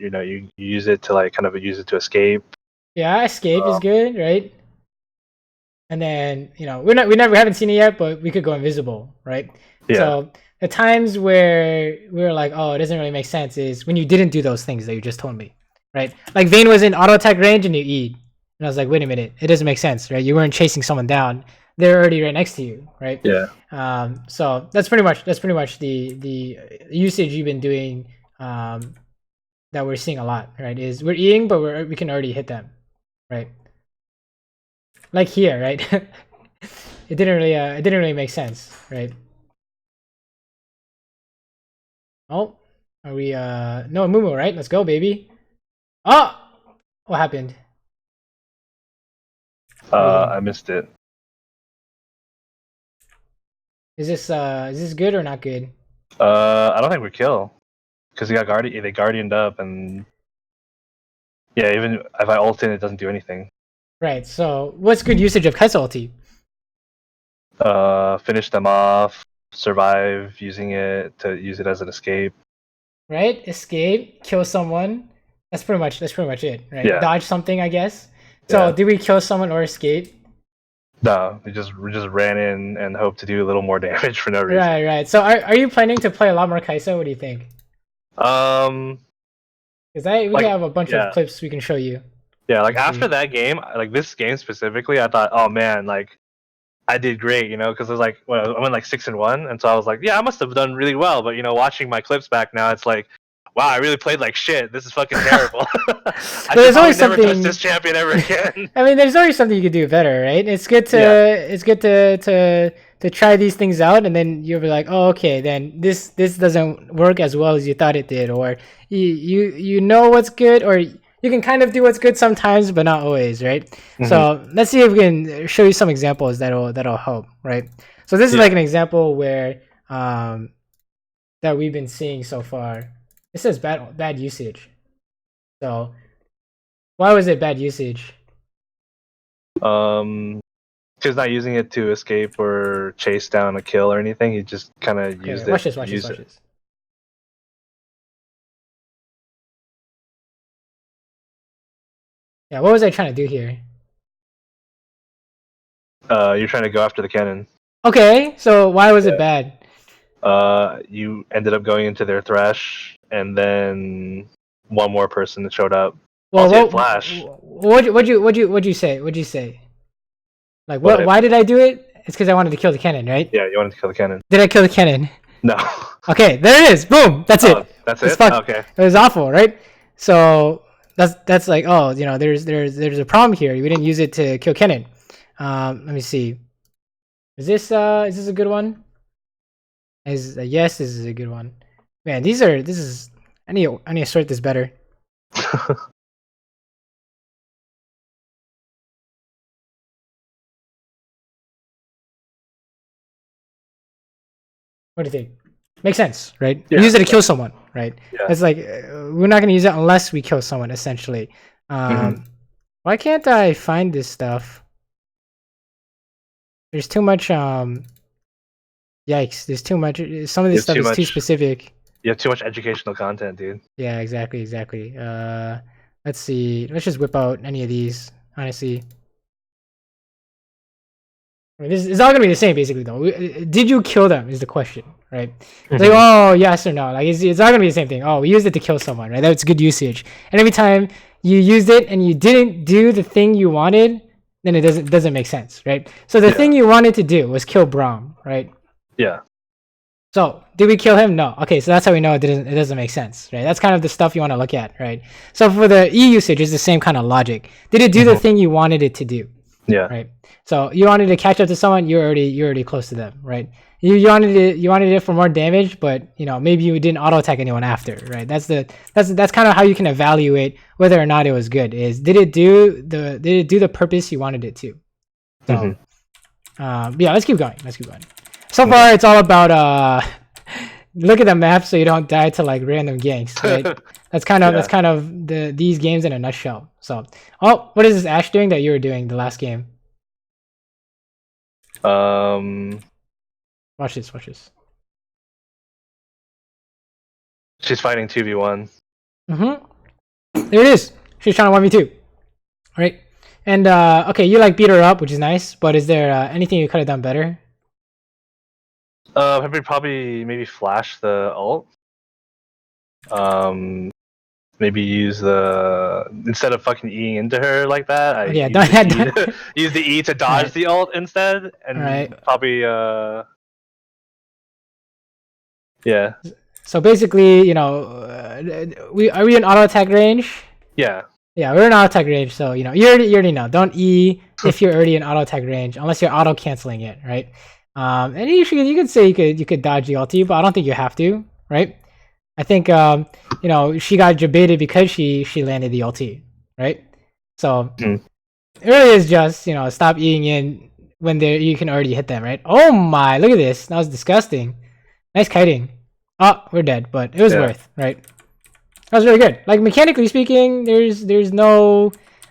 use it to like kind of use it to escape. Yeah, escape is good, right? And then we haven't seen it yet, but we could go invisible, right? Yeah. So the times where we're like, oh, it doesn't really make sense is when you didn't do those things that you just told me, right? Like Vayne was in auto attack range and you E'd, and I was like, wait a minute, it doesn't make sense, right? You weren't chasing someone down; they're already right next to you, right? Yeah. So that's pretty much the usage you've been doing that we're seeing a lot, right? Is we're E'ing, but we can already hit them, right? Like here, right? it didn't really make sense, right? Oh, are we no Mumu, right? Let's go, baby. Oh, What happened? I missed it. Is this good or not good? I don't think we kill because he got guardian. They guardianed up, and yeah, even if I ult in, it doesn't do anything. Right. So what's good usage of Qwelz ulti? Finish them off, survive using it to use it as an escape. Right. Escape, kill someone. That's pretty much it. Right. Yeah. Dodge something, I guess. So did we kill someone or escape? No, we just ran in and hope to do a little more damage for no reason. Right. So are you planning to play a lot more Kai'Sa? What do you think? Because we have a bunch of clips we can show you. Yeah, like after that game, like this game specifically, I thought, oh man, like I did great, you know, because it was like, well, I went like 6-1, and so I was like, yeah, I must have done really well. But you know, watching my clips back now, it's like, wow, I really played like shit. This is fucking terrible. There's always something. Never touch this champion ever again. I mean, there's always something you could do better, right? It's good to try these things out, and then you'll be like, oh, okay, then this doesn't work as well as you thought it did, or you know what's good, or you can kind of do what's good sometimes, but not always, right? Mm-hmm. So let's see if we can show you some examples that'll help, right? So this is like an example where that we've been seeing so far. It says bad usage. So why was it bad usage? Because not using it to escape or chase down a kill or anything. He just kind of used it. Watch this. Yeah, what was I trying to do here? You're trying to go after the cannon. Okay, so why was it bad? You ended up going into their thresh, and then one more person showed up. Well, flash. What'd you say? Like, what? Why did I do it? It's because I wanted to kill the cannon, right? Yeah, you wanted to kill the cannon. Did I kill the cannon? No. Okay, there it is. Boom. That's it. That's it. Okay. It was awful, right? So that's like, oh, you know, there's a problem here. We didn't use it to kill cannon. Let me see. Is this a good one? Yes, this is a good one. Man, I need to sort this better. What do you think? Makes sense, right? Yeah. We use it to kill someone, right? Yeah. It's like we're not gonna use it unless we kill someone, essentially. Why can't I find this stuff? There's too much. Yikes! There's too much. Some of this stuff is too specific. You have too much educational content, dude. Yeah, exactly. Let's see. Let's just whip out any of these. Honestly. I mean, it's all gonna be the same, basically. Though, did you kill them? Is the question, right? It's like, oh, yes or no. Like, it's all gonna be the same thing. Oh, we used it to kill someone, right? That's good usage. And every time you used it and you didn't do the thing you wanted, then it doesn't make sense, right? So the thing you wanted to do was kill Braum, right? Yeah. So did we kill him? No. Okay, so that's how we know it doesn't make sense, right? That's kind of the stuff you want to look at, right? So for the E usage, it's the same kind of logic. Did it do the thing you wanted it to do? Yeah. Right. So you wanted to catch up to someone, you're already close to them, right? You wanted it for more damage, but you know, maybe you didn't auto attack anyone after, right? That's kind of how you can evaluate whether or not it was good. Did it do the purpose you wanted it to? So yeah, let's keep going. So far it's all about look at the map so you don't die to like random ganks, right? That's kind of these games in a nutshell. So, oh, what is this Ashe doing that you were doing the last game? Watch this. She's fighting 2v1. There it is. She's trying to 1v2. Right? And okay, you like beat her up, which is nice, but is there anything you could have done better? Maybe flash the ult. Maybe use instead of fucking Eing into her like that. Use the E to dodge the ult instead, and probably yeah. So basically, you know, are we in auto attack range? Yeah. Yeah, we're in auto attack range, so you know you already know. Don't E if you're already in auto attack range, unless you're auto canceling it, right? And you could say you could dodge the ulti, but I don't think you have to, right? I think you know, she got jebaited because she landed the ulti, right? So Mhm. it really is just, you know, stop eating in when you can already hit them, right? Oh my, look at this. That was disgusting. Nice kiting. Oh, we're dead, but it was worth, right? That was really good. Like, mechanically speaking, there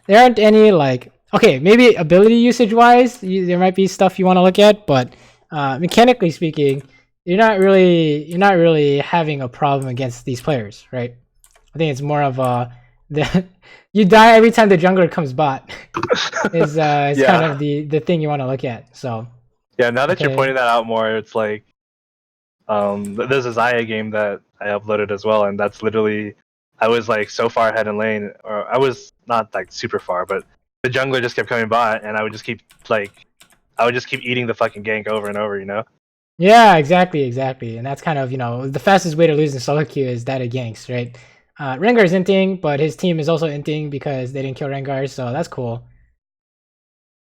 aren't any, like, okay, maybe ability usage wise, there might be stuff you want to look at, but mechanically speaking, you're not really having a problem against these players, right? I think it's more of you die every time the jungler comes bot is kind of the thing you want to look at. So yeah, now that you're pointing that out more, it's like there's a Xayah game that I uploaded as well, and that's literally I was like so far ahead in lane, or I was not like super far, but the jungler just kept coming bot, and I would just keep eating the fucking gank over and over, you know? Yeah, exactly, and that's kind of, you know, the fastest way to lose in solo queue is that of Ganks, right? Rengar's inting, but his team is also inting because they didn't kill Rengar, so that's cool.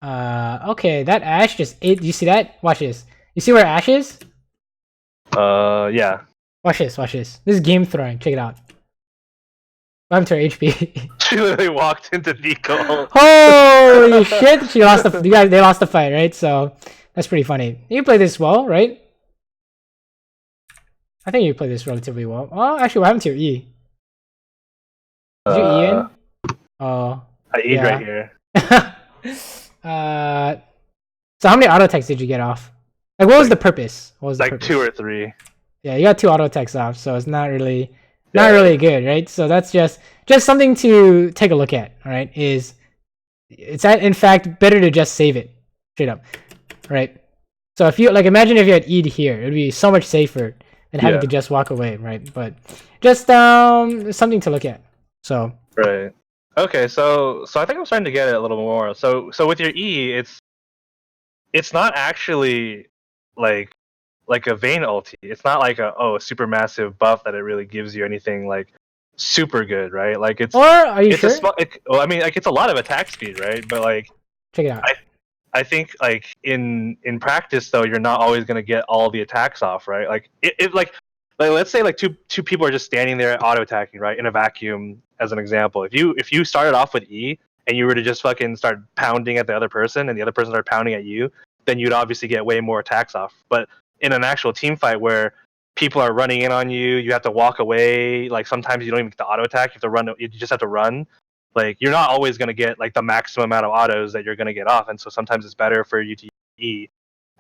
Okay, that Ashe just ate. Do you see that? Watch this. You see where Ashe is? Yeah. Watch this. This is game throwing. Check it out. What happened to her HP? She literally walked into Nico. Holy shit! She lost the. They lost the fight, right? So that's pretty funny. You play this well, right? I think you play this relatively well. Oh, actually, what happened to your E? Did you E in? Oh. I E'd right here. So how many auto attacks did you get off? Like, what was the purpose? What was the purpose? 2 or 3. Yeah, you got 2 auto attacks off, so it's not really good, right? So that's just something to take a look at, right? It's in fact better to just save it straight up, right? So if you imagine if you had E'd here, it would be so much safer than having to just walk away, right? But just something to look at. So right. Okay, so I think I'm starting to get it a little more. So with your E, it's not actually like a Vayne ulti. It's not like a super massive buff that it really gives you anything like super good, right? Like it's. Or are you sure? Well, I mean, like it's a lot of attack speed, right? But like, check it out. I think like in practice though, you're not always gonna get all the attacks off, right? Like like let's say like two people are just standing there auto attacking, right, in a vacuum as an example. If you started off with E and you were to just fucking start pounding at the other person and the other person started pounding at you, then you'd obviously get way more attacks off. But in an actual team fight where people are running in on you, you have to walk away. Like sometimes you don't even get the auto attack. You have to run. You just have to run. Like you're not always going to get like the maximum amount of autos that you're going to get off, and so sometimes it's better for you to E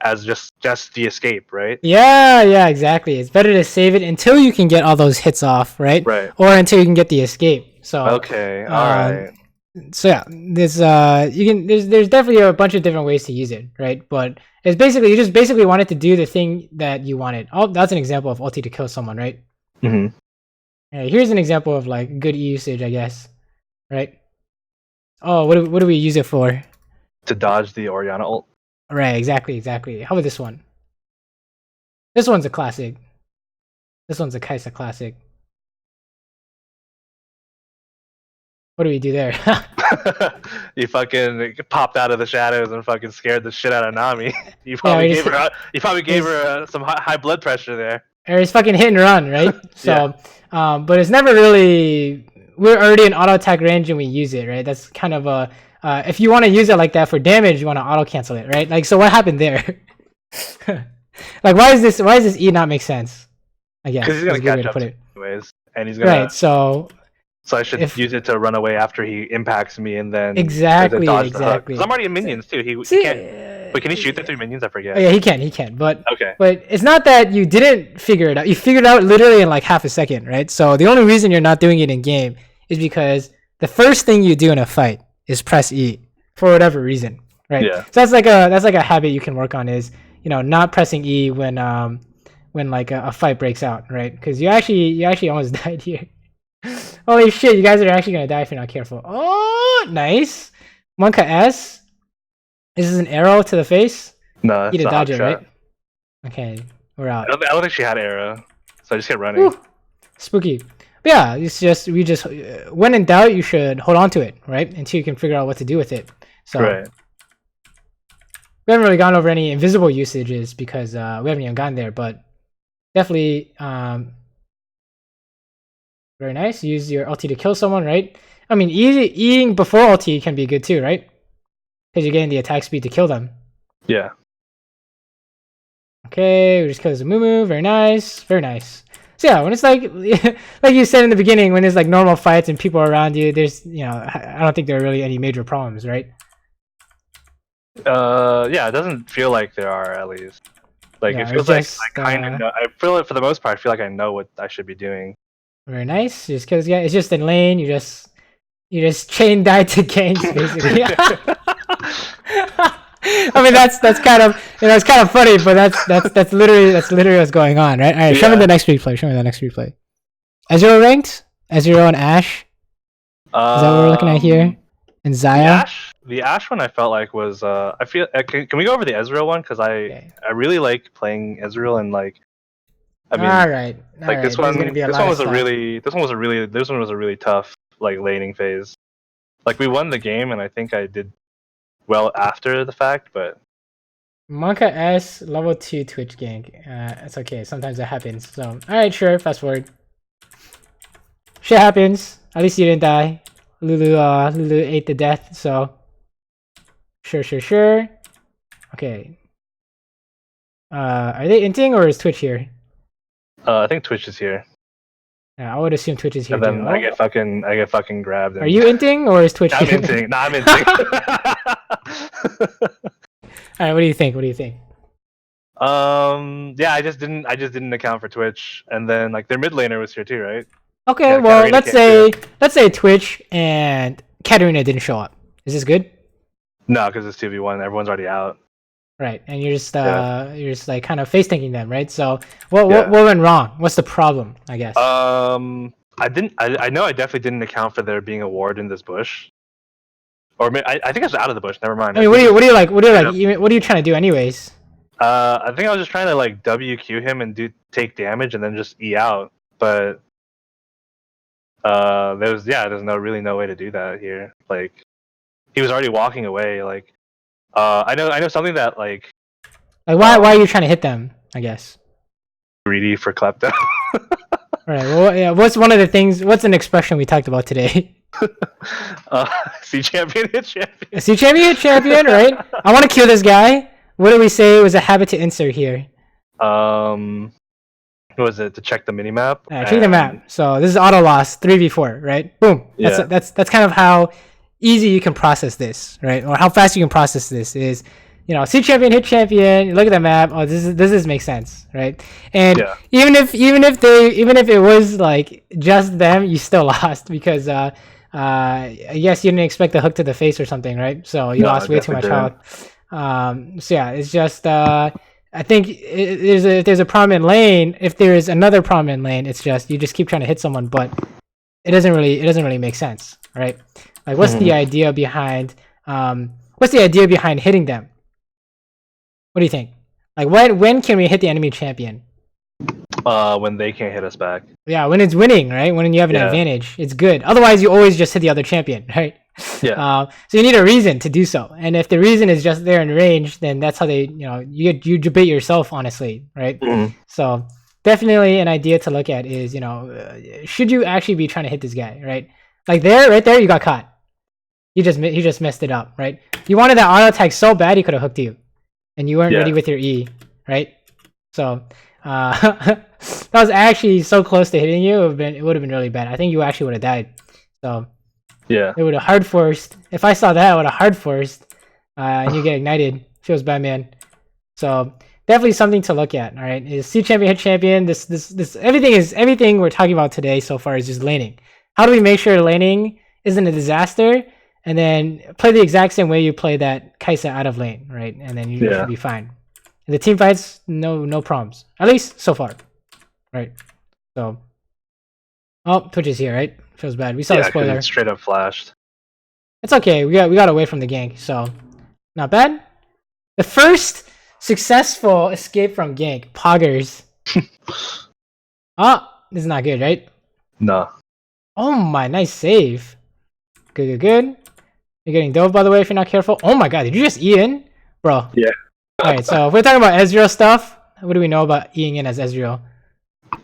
as just the escape, right? Yeah, exactly. It's better to save it until you can get all those hits off, right? Right. Or until you can get the escape. So okay, all right. So yeah, there's definitely a bunch of different ways to use it, right? But it's basically you just basically wanted to do the thing that you wanted. Oh, that's an example of ulti to kill someone, right? Mm-hmm. Yeah, here's an example of like good E usage, I guess, right? Oh, what do we use it for? To dodge the Orianna ult. Right, exactly. How about this one? This one's a classic. This one's a Kaisa classic. What do we do there? You fucking popped out of the shadows and fucking scared the shit out of Nami. You probably gave her some high blood pressure there. Or it's fucking hit and run, right? So, but it's never really. We're already in auto attack range and we use it, right? That's kind of a. If you want to use it like that for damage, you want to auto cancel it, right? Like, so what happened there? Like, why does this E not make sense? I guess because he's gonna catch up anyways, and he's gonna. Right. So I should use it to run away after he impacts me, and then exactly. Because I'm already in minions too. He can't. Wait, can he shoot the 3 minions? I forget. Oh, yeah, he can. But okay. But it's not that you didn't figure it out. You figured it out literally in like half a second, right? So the only reason you're not doing it in game is because the first thing you do in a fight is press E for whatever reason, right? Yeah. So that's like a habit you can work on is, you know, not pressing E when like a fight breaks out, right? Because you actually almost died here. Holy shit, you guys are actually gonna die if you're not careful. Oh, nice. Monka S. This is an arrow to the face. No, you need to dodge it, right? Okay, we're out. I don't think she had arrow, so I just kept running. Woo. Spooky. But yeah, we just when in doubt, you should hold on to it, right? Until you can figure out what to do with it. So right. We haven't really gone over any invisible usages because we haven't even gotten there, but definitely very nice. Use your ulti to kill someone, right? I mean, eating before ulti can be good too, right? Because you're getting the attack speed to kill them. Yeah. Okay, we just kill the Mumu. Very nice. Very nice. So yeah, when it's like like you said in the beginning, when it's like normal fights and people are around you, there's I don't think there are really any major problems, right? Yeah, it doesn't feel like there are, at least. Like, Yeah, it feels just, like I kind of know. I feel like, for the most part, I feel like I know what I should be doing. Very nice. Just because yeah, it's just in lane. You just chain die to Ganks basically. I mean that's kind of it's kind of funny, but that's literally what's going on, right? All right, show me the next replay. Show me the next replay. Ezreal ranked? Ezreal and Ashe. Is that what we're looking at here? And Zaya. The Ashe one I felt like was I feel can we go over the Ezreal one, because I really like playing Ezreal, and like I mean all right. this one was a really tough like laning phase. Like, we won the game, and I think I did well after the fact, but Monka S level 2 Twitch gank. It's okay. Sometimes it happens. So all right, sure. Fast forward. Shit happens. At least you didn't die. Lulu ate the death. So sure. Okay. Are they inting or is Twitch here? I think Twitch is here. Yeah, I would assume Twitch is here. And then too. I get fucking grabbed. Are you inting or is Twitch I'm here? inting. No, I'm inting. All right, what do you think? Yeah, I just didn't account for Twitch, and then like their mid laner was here too, right? Okay, Yeah, well, Katarina let's say Twitch and Katarina didn't show up. Is this good? No, because it's 2v1. Everyone's already out. Right, and you're just like kind of face tanking them, right? So what went wrong? What's the problem? I guess. I know I definitely didn't account for there being a ward in this bush. Or I think it's out of the bush. Never mind. I mean, what are you trying to do, anyways? I think I was just trying to like WQ him and take damage and then just E out. But there's really no way to do that here. Like, he was already walking away. Like, I know something that like why are you trying to hit them? I guess. Greedy for klepto. Right. Well, yeah. What's one of the things? What's an expression we talked about today? C champion hit champion. C champion hit champion, right? I want to kill this guy. What do we say was a habit to insert here? What was it? To check the minimap? Check the map. So this is auto loss 3v4, right? Boom. Yeah. That's kind of how easy you can process this, right? Or how fast you can process this is, see champion, hit champion, you look at the map, oh, this makes sense, right? And even if it was like just them, you still lost because I guess you didn't expect the hook to the face or something, right? So you lost way too much health. So yeah, it's just I think if there's a problem in lane, if there is another problem in lane, it's just you just keep trying to hit someone, but it doesn't really make sense, right? Like, what's the idea behind hitting them? What do you think? Like, when can we hit the enemy champion? When they can't hit us back. Yeah, when it's winning, right? When you have an advantage, it's good. Otherwise, you always just hit the other champion, right? Yeah. So you need a reason to do so, and if the reason is just there in range, then that's how they, you debate yourself, honestly, right? So definitely an idea to look at is, should you actually be trying to hit this guy, right? Like right there, you got caught. You just messed it up, right? You wanted that auto attack so bad, he could have hooked you, and you weren't ready with your E, right? So that was actually so close to hitting you. It would have been really bad. I think you actually would have died. So yeah, it would have hard forced. If I saw that, I would have hard forced, and you get ignited. Feels bad, man. So definitely something to look at. All right, is C champion, hit champion. This everything we're talking about today so far is just laning. How do we make sure laning isn't a disaster? And then play the exact same way you play that Kai'Sa out of lane, right? And then you should be fine. In the team fights, no problems. At least so far, right? So, Twitch is here, right? Feels bad. We saw the spoiler. It straight up flashed. It's okay. We got away from the gank, so not bad. The first successful escape from gank. Poggers. This is not good, right? No. Oh my, nice save. Good. You're getting dove, by the way, if you're not careful. Oh my god, did you just E in? Bro. Yeah. Alright, so if we're talking about Ezreal stuff, what do we know about Eing in as Ezreal?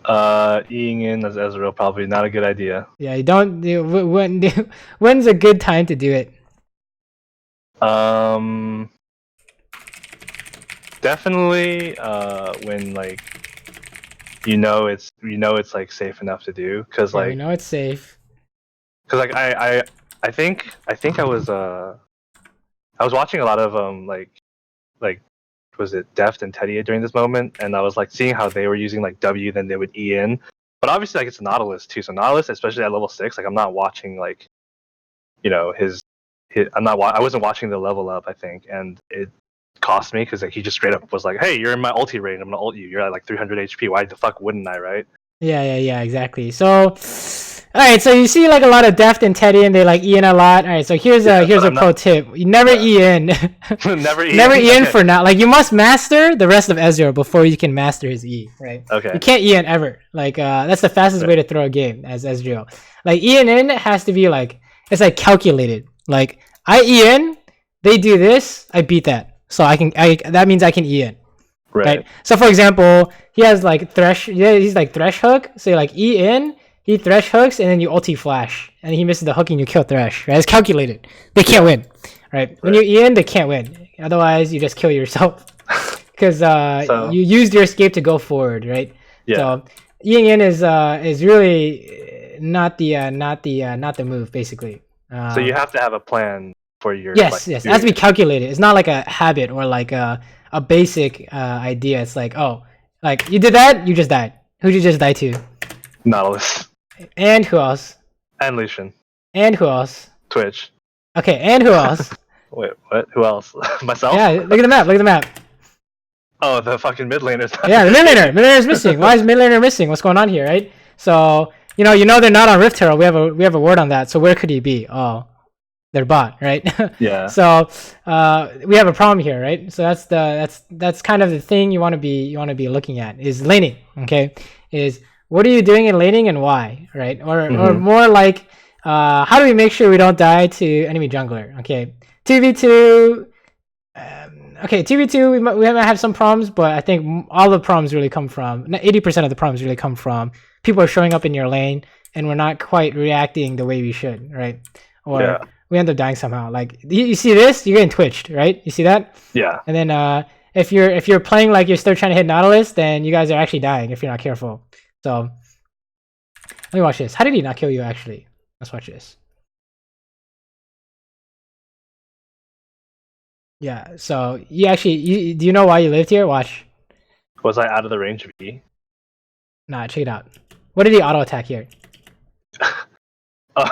Eing in as Ezreal probably not a good idea. Yeah, you don't do when's a good time to do it? Definitely when like it's like safe enough to do, because Yeah, we like know it's safe. because like I think I was watching a lot of like was it Deft and Teddy during this moment, and I was like seeing how they were using like W, then they would E in. But obviously, like it's Nautilus too. So Nautilus, especially at level 6, like I'm not watching like his I wasn't watching the level up. I think, and it cost me because like he just straight up was like, "Hey, you're in my ulti range. I'm gonna ult you. You're at like 300 HP. Why the fuck wouldn't I, right?" Yeah, exactly. So, all right. So you see like a lot of Deft and Teddy, and they like E in a lot. All right. So here's a pro tip: you never E in. Never E in. Never E in for now. Like you must master the rest of Ezreal before you can master his E. Right. Okay. You can't E in ever. Like that's the fastest way to throw a game as Ezreal. Like E in has to be like it's like calculated. Like I E in, they do this, I beat that. So that means I can E in. Right. So for example, he has like he's like thresh hook. So you like E in, he thresh hooks, and then you ulti flash, and he misses the hook and you kill thresh. Right? It's calculated. They can't win. Right. When you E in, they can't win. Otherwise, you just kill yourself because you used your escape to go forward. Right. Yeah. So E in is really not the move basically. So you have to have a plan for your yes. It has to be calculated. It's not like a habit or like a basic idea. It's like, oh, like you did that, you just died. Who'd you just die to? Nautilus. And who else? And Lucian. And who else? Twitch. Okay, and who else? Wait, what? Who else? Myself? Yeah, look at the map. Look at the map. Oh, the fucking mid laners. Yeah, the mid laner. Mid laner is missing. Why is mid laner missing? What's going on here, right? So you know they're not on Rift Herald. We have a word on that. So where could he be? Oh, they're bot, right? Yeah. So we have a problem here, right? So that's kind of the thing you want to be looking at is laning. Okay, is what are you doing in laning and why, right? Or more like how do we make sure we don't die to enemy jungler? Okay, 2v2. Okay, 2v2 we might have some problems, but I think all the problems really come from 80% of the problems really come from people are showing up in your lane and we're not quite reacting the way we should, right? Or we end up dying somehow. Like you see this, you're getting twitched, right? You see that? Yeah. And then if you're playing like you're still trying to hit Nautilus, then you guys are actually dying if you're not careful. So let me watch this. How did he not kill you actually? Let's watch this. Yeah, so do you know why you lived here? Watch. Was I out of the range of E? Nah, check it out. What did he auto attack here?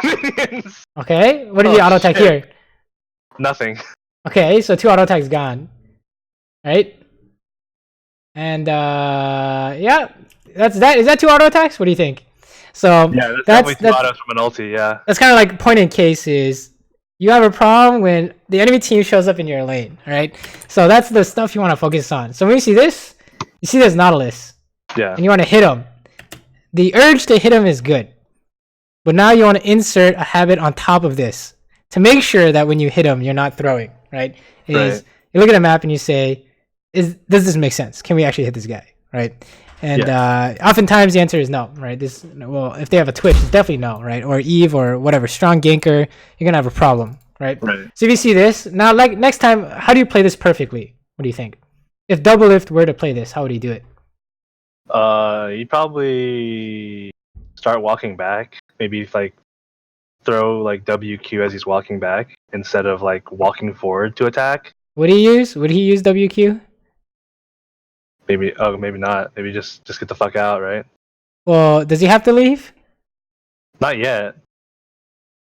Minions. Okay, what did he auto attack here? Nothing. Okay, so 2 auto attacks gone. Right? And yeah, that's that. Is that 2 auto attacks? What do you think? So yeah, that's definitely 2 autos from an ulti. Yeah, that's kind of like point in case is you have a problem when the enemy team shows up in your lane, right? So that's the stuff you want to focus on. So when you see this Nautilus. Yeah. And you want to hit him. The urge to hit him is good. But now you want to insert a habit on top of this to make sure that when you hit him, you're not throwing, right? You look at a map and you say, does this make sense? Can we actually hit this guy, right? And oftentimes the answer is no, right? Well, if they have a Twitch, it's definitely no, right? Or Eve or whatever, strong ganker, you're going to have a problem, right? So if you see this, now like next time, how do you play this perfectly? What do you think? If Double Lift were to play this, how would he do it? He'd probably start walking back. Maybe like throw like WQ as he's walking back instead of like walking forward to attack. Would he use WQ? Maybe maybe not. Maybe just get the fuck out, right? Well, does he have to leave? Not yet.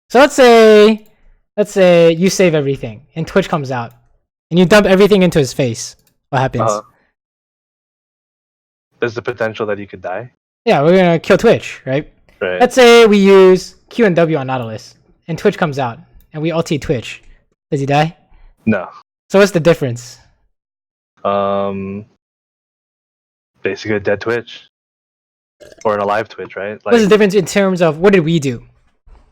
So let's say you save everything and Twitch comes out and you dump everything into his face. What happens? There's the potential that he could die. Yeah, we're gonna kill Twitch, right? Right. Let's say we use Q and W on Nautilus and Twitch comes out and we ulti Twitch. Does he die? No. So what's the difference? Basically a dead Twitch. Or an alive Twitch, right? Like, what's the difference in terms of what did we do?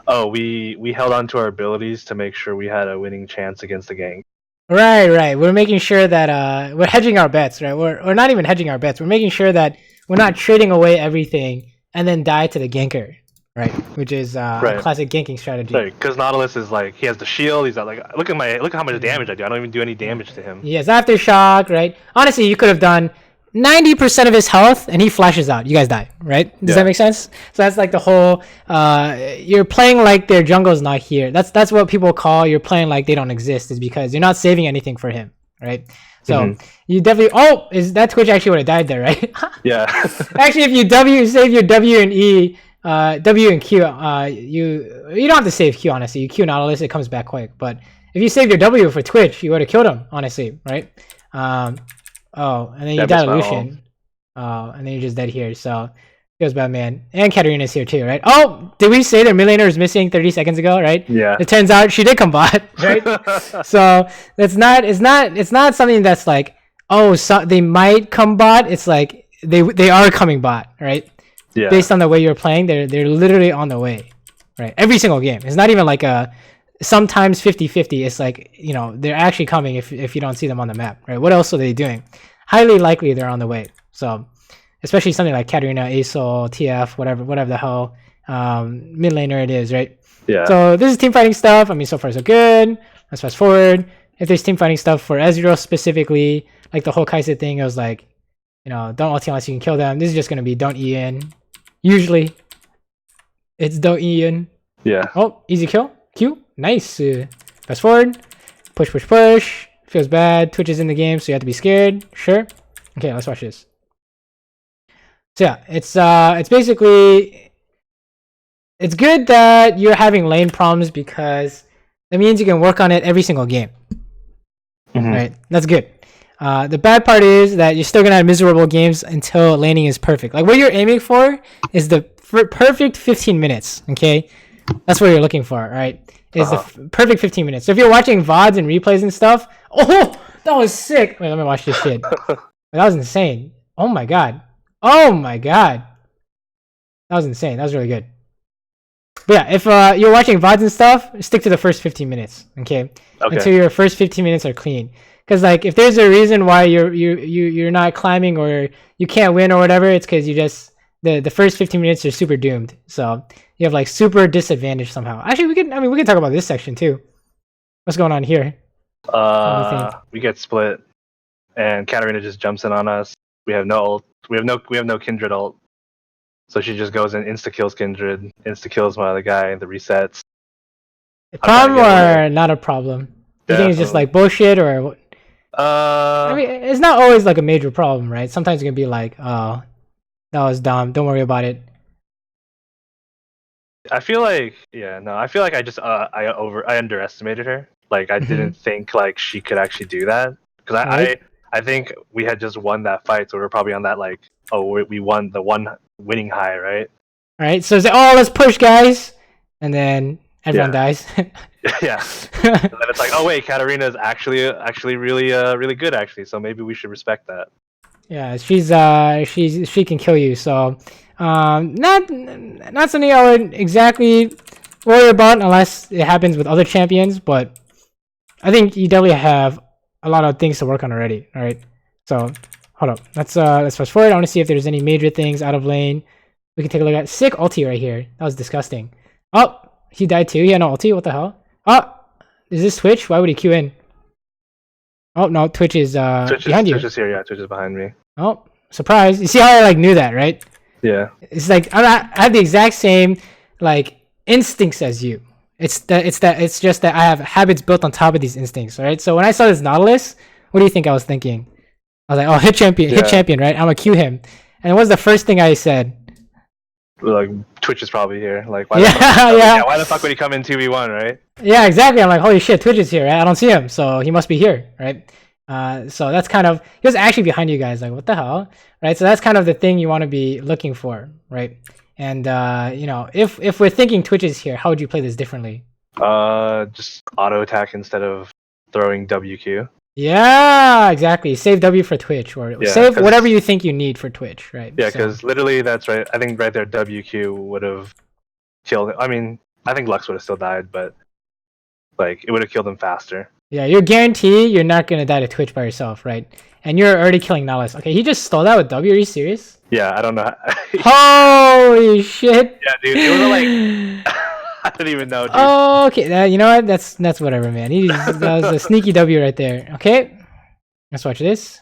Oh, we held on to our abilities to make sure we had a winning chance against the gang. Right. We're making sure that we're hedging our bets, right? We're not even hedging our bets. We're making sure that we're not trading away everything and then die to the ganker, right? Which is a classic ganking strategy. Right, because Nautilus is like he has the shield. He's got like look at how much damage I do. I don't even do any damage to him. He has aftershock, right? Honestly, you could have done 90% of his health and he flashes out. You guys die, right? Does that make sense? So that's like the whole you're playing like their jungle's not here. That's what people call you're playing like they don't exist, is because you're not saving anything for him, right? So you definitely is that Twitch actually would have died there, right? Yeah. Actually, if you save your W and E, W and Q, you don't have to save Q, honestly. You Q Nautilus, it comes back quick. But if you saved your W for Twitch, you would have killed him, honestly, right? Oh, and then you died Lucian. Oh, and then you're just dead here. So feels bad, man. And Katarina's here too, right? Oh, did we say their mid laner was missing 30 seconds ago, right? Yeah. It turns out she did come bot, right? So it's not something that's like, oh, so they might come bot. It's like they are coming bot, right? Yeah. Based on the way you're playing, they're literally on the way, right? Every single game. It's not even like a sometimes 50-50. It's like, you know, they're actually coming if you don't see them on the map, right? What else are they doing? Highly likely they're on the way. So especially something like Katarina, Asol, TF, whatever the hell mid laner it is, right? Yeah. So this is team fighting stuff. I mean, so far so good. Let's fast forward. If there's team fighting stuff for Ezreal specifically, like the whole Kai'Sa thing, it was like, you know, don't ulti unless you can kill them. This is just gonna be don't E in. Usually, it's don't E in. Yeah. Oh, easy kill. Q. Nice. Fast forward. Push. Feels bad. Twitch is in the game, so you have to be scared. Sure. Okay, let's watch this. So yeah, it's basically, it's good that you're having lane problems because that means you can work on it every single game. Right? That's good. The bad part is that you're still gonna have miserable games until laning is perfect. Like what you're aiming for is the perfect 15 minutes. Okay, that's what you're looking for, right? Is the perfect 15 minutes. So if you're watching VODs and replays and stuff, oh, that was sick. Wait, let me watch this shit. That was insane. Oh my god. That was insane. That was really good. But yeah, if you're watching VODs and stuff, stick to the first 15 minutes, okay? Until your first 15 minutes are clean. Because like if there's a reason why you're not climbing or you can't win or whatever, it's because you just the first 15 minutes are super doomed. So you have like super disadvantage somehow. Actually, we can talk about this section too. What's going on here? We get split, and Katarina just jumps in on us. We have no ult. We have no Kindred ult. So she just goes and insta kills Kindred, insta kills my other guy, and the resets. A problem or not a problem? You think it's just like bullshit or? I mean, it's not always like a major problem, right? Sometimes it can be like, oh, that was dumb. Don't worry about it. I feel like I just I underestimated her. Like I didn't think like she could actually do that because I think we had just won that fight, so we're probably on that like, oh, we won the one winning high, right? All right, so it's like, oh, let's push, guys, and then everyone dies. Yeah. And then it's like, oh wait, Katarina is actually really good actually, so maybe we should respect that. Yeah, she can kill you, so not something I would exactly worry about unless it happens with other champions, but I think you definitely have a lot of things to work on already. All right, so hold up, let's fast forward. I want to see if there's any major things out of lane. We can take a look at sick ulti right here. That was disgusting. Oh, he died too. He had no ulti. What the hell? Oh, is this Twitch? Why would he queue in? Oh no, Twitch is behind you. Twitch is here. Yeah, Twitch is behind me. Oh, surprise! You see how I like knew that, right? Yeah. It's like I have the exact same like instincts as you. It's just that I have habits built on top of these instincts, right? So when I saw this Nautilus, what do you think I was thinking? I was like, oh, hit champion, right? I'm gonna queue him. And what's the first thing I said? Like Twitch is probably here. Like why the fuck would he come in 2v1, right? Yeah, exactly. I'm like, holy shit, Twitch is here, right? I don't see him, so he must be here, right? So that's kind of, he was actually behind you guys, like what the hell, right? So that's kind of the thing you want to be looking for, right? And you know, if we're thinking Twitch is here, how would you play this differently? Just auto attack instead of throwing WQ. Yeah, exactly. Save W for Twitch, or save whatever you think you need for Twitch, right? Yeah, because literally that's right. I think right there WQ would have killed him. I mean, I think Lux would have still died, but like it would have killed him faster. Yeah, you're guaranteed you're not gonna die to Twitch by yourself, right? And you're already killing Nihilus. Okay, he just stole that with W. Are you serious? Yeah, I don't know. Holy shit! Yeah, dude, it was like I don't even know, dude. Oh, okay. You know what? That's whatever, man. That was a sneaky W right there. Okay, let's watch this.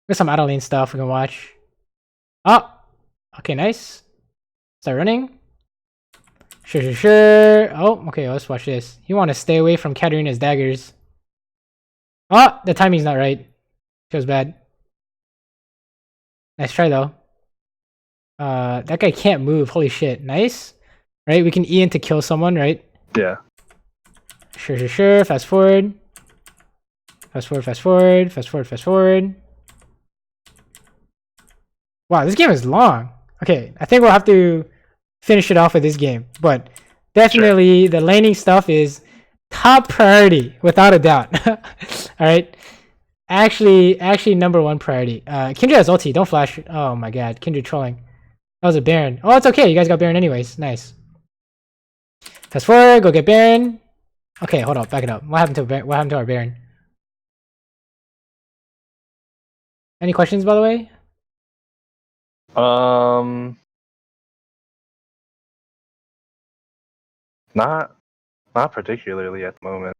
There's some Adeline stuff we can watch. Oh, okay, nice. Start running. Sure. Oh, okay, let's watch this. You want to stay away from Katarina's daggers. Oh, the timing's not right. Feels bad. Nice try, though. That guy can't move. Holy shit. Nice. Right, we can E in to kill someone, right? Yeah. Sure. Fast forward. Fast forward. Wow, this game is long. Okay, I think we'll have to finish it off with this game. But definitely the laning stuff is top priority, without a doubt. Alright. Actually #1 priority. Kindred has ulti, don't flash. Oh my god, Kindred trolling. That was a Baron. Oh, it's okay, you guys got Baron anyways. Nice. Fast forward, go get Baron. Okay, hold up, back it up. What happened to our Baron? Any questions, by the way? Not particularly at the moment.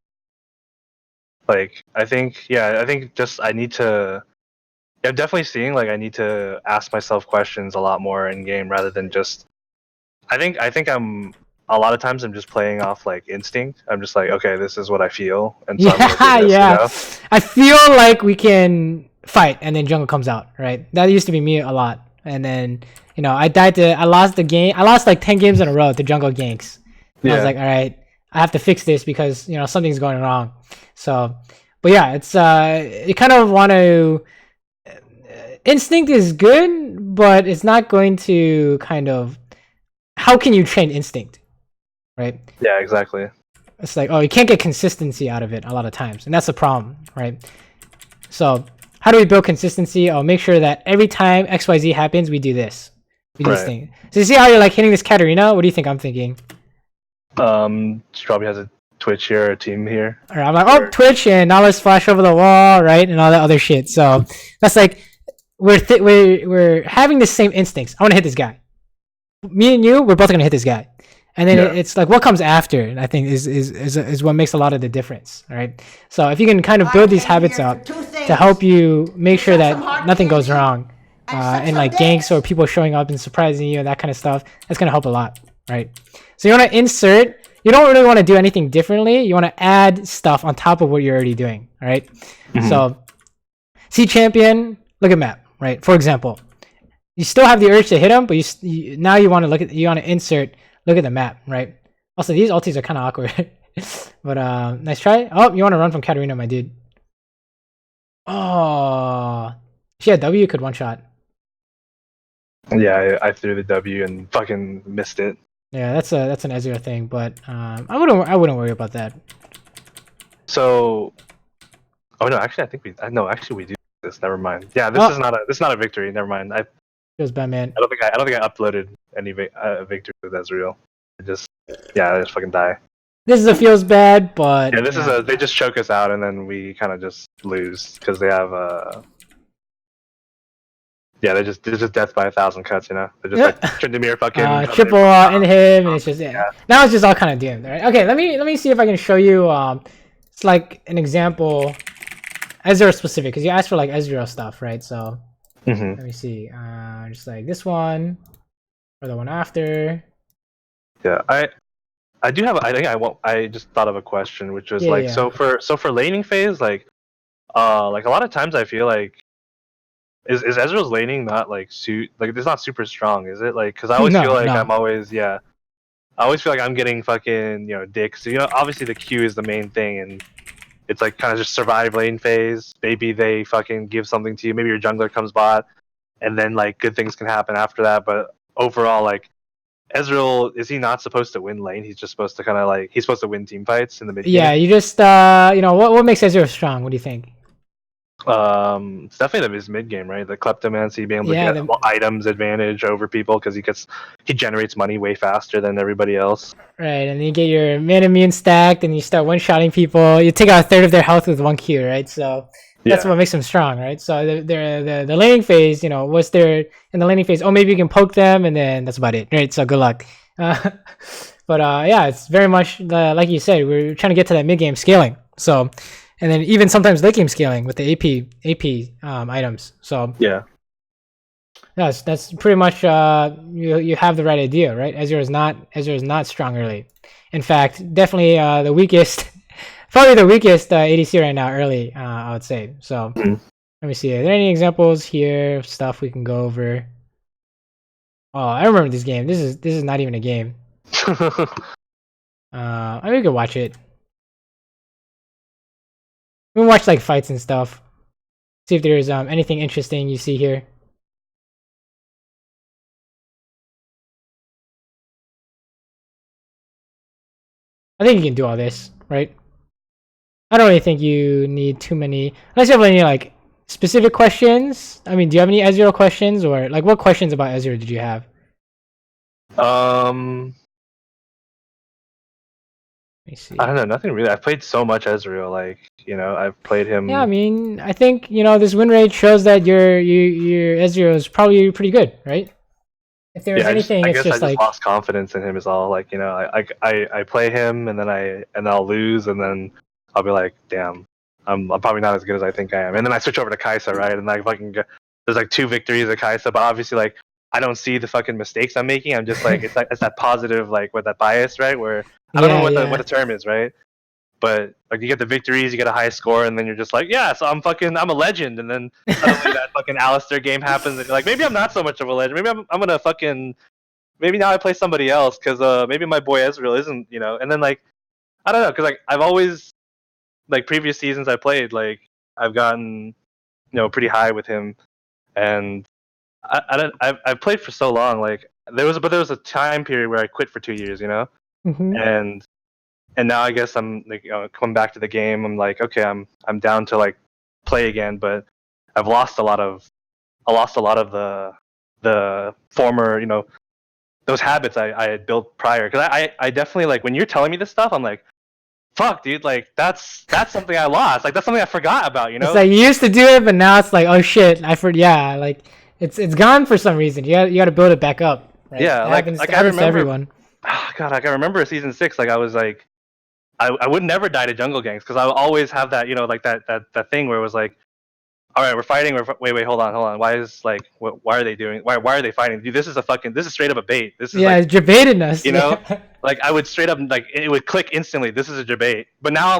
Like, I think just I need to. I'm definitely seeing like I need to ask myself questions a lot more in game rather than just. I think I'm a lot of times I'm just playing off like instinct. I'm just like, okay, this is what I feel, and so I'm gonna do this, Yeah. you know? I feel like we can fight, and then jungle comes out, right? That used to be me a lot, and then I lost the game. I lost like 10 games in a row to jungle ganks. I was like, all right, I have to fix this because something's going wrong. So, but yeah, it's you kind of want to. Instinct is good, but it's not going to kind of. How can you train instinct, right? Yeah, exactly. It's like, oh, you can't get consistency out of it a lot of times, and that's the problem, right? So, how do we build consistency? Oh, make sure that every time XYZ happens, we do this. We do this thing. So you see how you're like hitting this Katarina? What do you think I'm thinking? She probably has a Twitch here, a team here. Or I'm like, oh, Twitch, and now let's flash over the wall, right, and all that other shit. So that's like we're having the same instincts. I want to hit this guy. Me and you, we're both gonna hit this guy, and then it's like what comes after. I think is what makes a lot of the difference, right? So if you can kind of build these habits up to help you make sure that nothing goes wrong, and like ganks or people showing up and surprising you and that kind of stuff, that's gonna help a lot, right? So you want to insert. You don't really want to do anything differently. You want to add stuff on top of what you're already doing, all right? So, see champion, look at map, right? For example, you still have the urge to hit him, but now you want to insert, look at the map, right? Also, these ultis are kind of awkward, but nice try. Oh, you want to run from Katarina, my dude. Oh, she had W, could one shot. Yeah, I threw the W and fucking missed it. Yeah, that's an Ezreal thing, but I wouldn't worry about that. So, oh no, actually, I think we do this. Never mind. Yeah, this is not a victory. Never mind. Feels bad, man. I don't think I uploaded any victory with Ezreal. I just fucking die. This is a feels bad, but yeah, they just choke us out and then we kind of just lose because they have yeah, they're just death by 1,000 cuts, you know. They're just like Tryndamere fucking triple in him, and it's just now it's just all kind of doomed, right? Okay, let me see if I can show you. It's like an example, Ezreal specific, because you asked for like Ezreal stuff, right? So let me see, just like this one or the one after. Yeah, I do have. I just thought of a question, which was so for laning phase, like a lot of times I feel like. Is Ezreal's laning not like it's not super strong, is it? Like, because I always feel like I always feel like I'm getting fucking dicks. So, obviously the Q is the main thing, and it's like kind of just survive lane phase. Maybe they fucking give something to you. Maybe your jungler comes bot, and then like good things can happen after that. But overall, like Ezreal, is he not supposed to win lane? He's just supposed to kind of like he's supposed to win team fights in the mid. Yeah, you just what makes Ezreal strong? What do you think? It's definitely his mid game, right? The kleptomancy, being able to Yeah, get items advantage over people because he generates money way faster than everybody else. right, and you get your man immune stacked, and you start one-shotting people. You take out a third of their health with 1 Q, right? So that's what makes them strong, right? So the laning phase, what's there in the laning phase? Oh, maybe you can poke them, and then that's about it, right? So good luck. But yeah, it's very much like you said, we're trying to get to that mid game scaling. So, and then even sometimes late game scaling with the AP items. So yeah, that's pretty much you have the right idea, right? Ezreal is not strong early. In fact, definitely the weakest, probably the weakest ADC right now early. I would say. So let me see. Are there any examples here of stuff we can go over? Oh, I remember this game. This is not even a game. I mean, we could watch it. We can watch like fights and stuff. See if there's anything interesting you see here. I think you can do all this, right? I don't really think you need too many. Unless you have any like specific questions. I mean, do you have any Ezreal questions, or like what questions about Ezreal did you have? Let me see. I don't know, nothing really. I've played so much Ezreal, like I've played him. Yeah, I mean, I think this win rate shows that your Ezreal is probably pretty good, right? If there's anything, I guess just I like lost confidence in him is all. Like I play him and then I'll lose and then I'll be like, damn, I'm probably not as good as I think I am. And then I switch over to Kai'Sa, right? And I fucking there's like 2 victories at Kai'Sa, but obviously like I don't see the fucking mistakes I'm making. I'm just like it's that positive like with that bias, right? Where I don't know what the term is, right? But like you get the victories, you get a high score, and then you're just like, yeah, so I'm a legend. And then suddenly that fucking Alistair game happens, and you're like, maybe I'm not so much of a legend. Maybe I'm gonna fucking maybe now I play somebody else because maybe my boy Ezreal isn't, And then like I don't know, because like I've always like previous seasons I played, like I've gotten pretty high with him, and I've played for so long. Like there was a time period where I quit for 2 years, and now I guess I'm like coming back to the game. I'm like, okay, I'm down to like play again, but I've lost a lot of the former those habits I had built prior. Because I definitely like when you're telling me this stuff, I'm like, fuck, dude, like that's something I lost. Like that's something I forgot about. It's like you used to do it, but now it's like, oh shit, yeah, like it's gone for some reason. You got to build it back up. Right? Yeah, it happens to everyone. Oh, God, like I remember season 6, like I was like. I would never die to jungle ganks because I would always have that, like that thing where it was like, all right, we're fighting. Wait, hold on. Why is like, why are they doing? Why are they fighting? Dude, this is straight up a bait. This is like, you're baiting us. Like I would straight up like it would click instantly. This is a debate. But now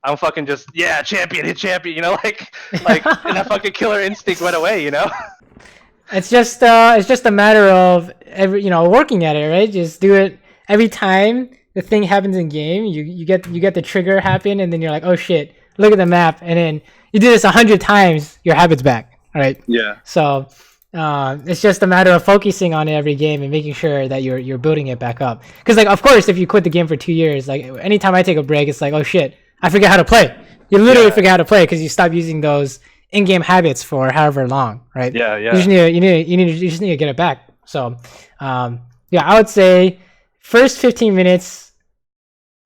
I'm fucking just champion, hit champion. Like and that fucking killer instinct went away. It's just a matter of working at it, right? Just do it every time the thing happens in game. You get the trigger happen, and then you're like, oh shit, look at the map, and then you do this 100 times, your habit's back, right? Yeah. So it's just a matter of focusing on it every game and making sure that you're building it back up. Because like, of course, if you quit the game for 2 years, like anytime I take a break, it's like, oh shit, I forget how to play. You literally forget how to play because you stop using those in-game habits for however long, right? Yeah. You just need to get it back. So I would say first 15 minutes.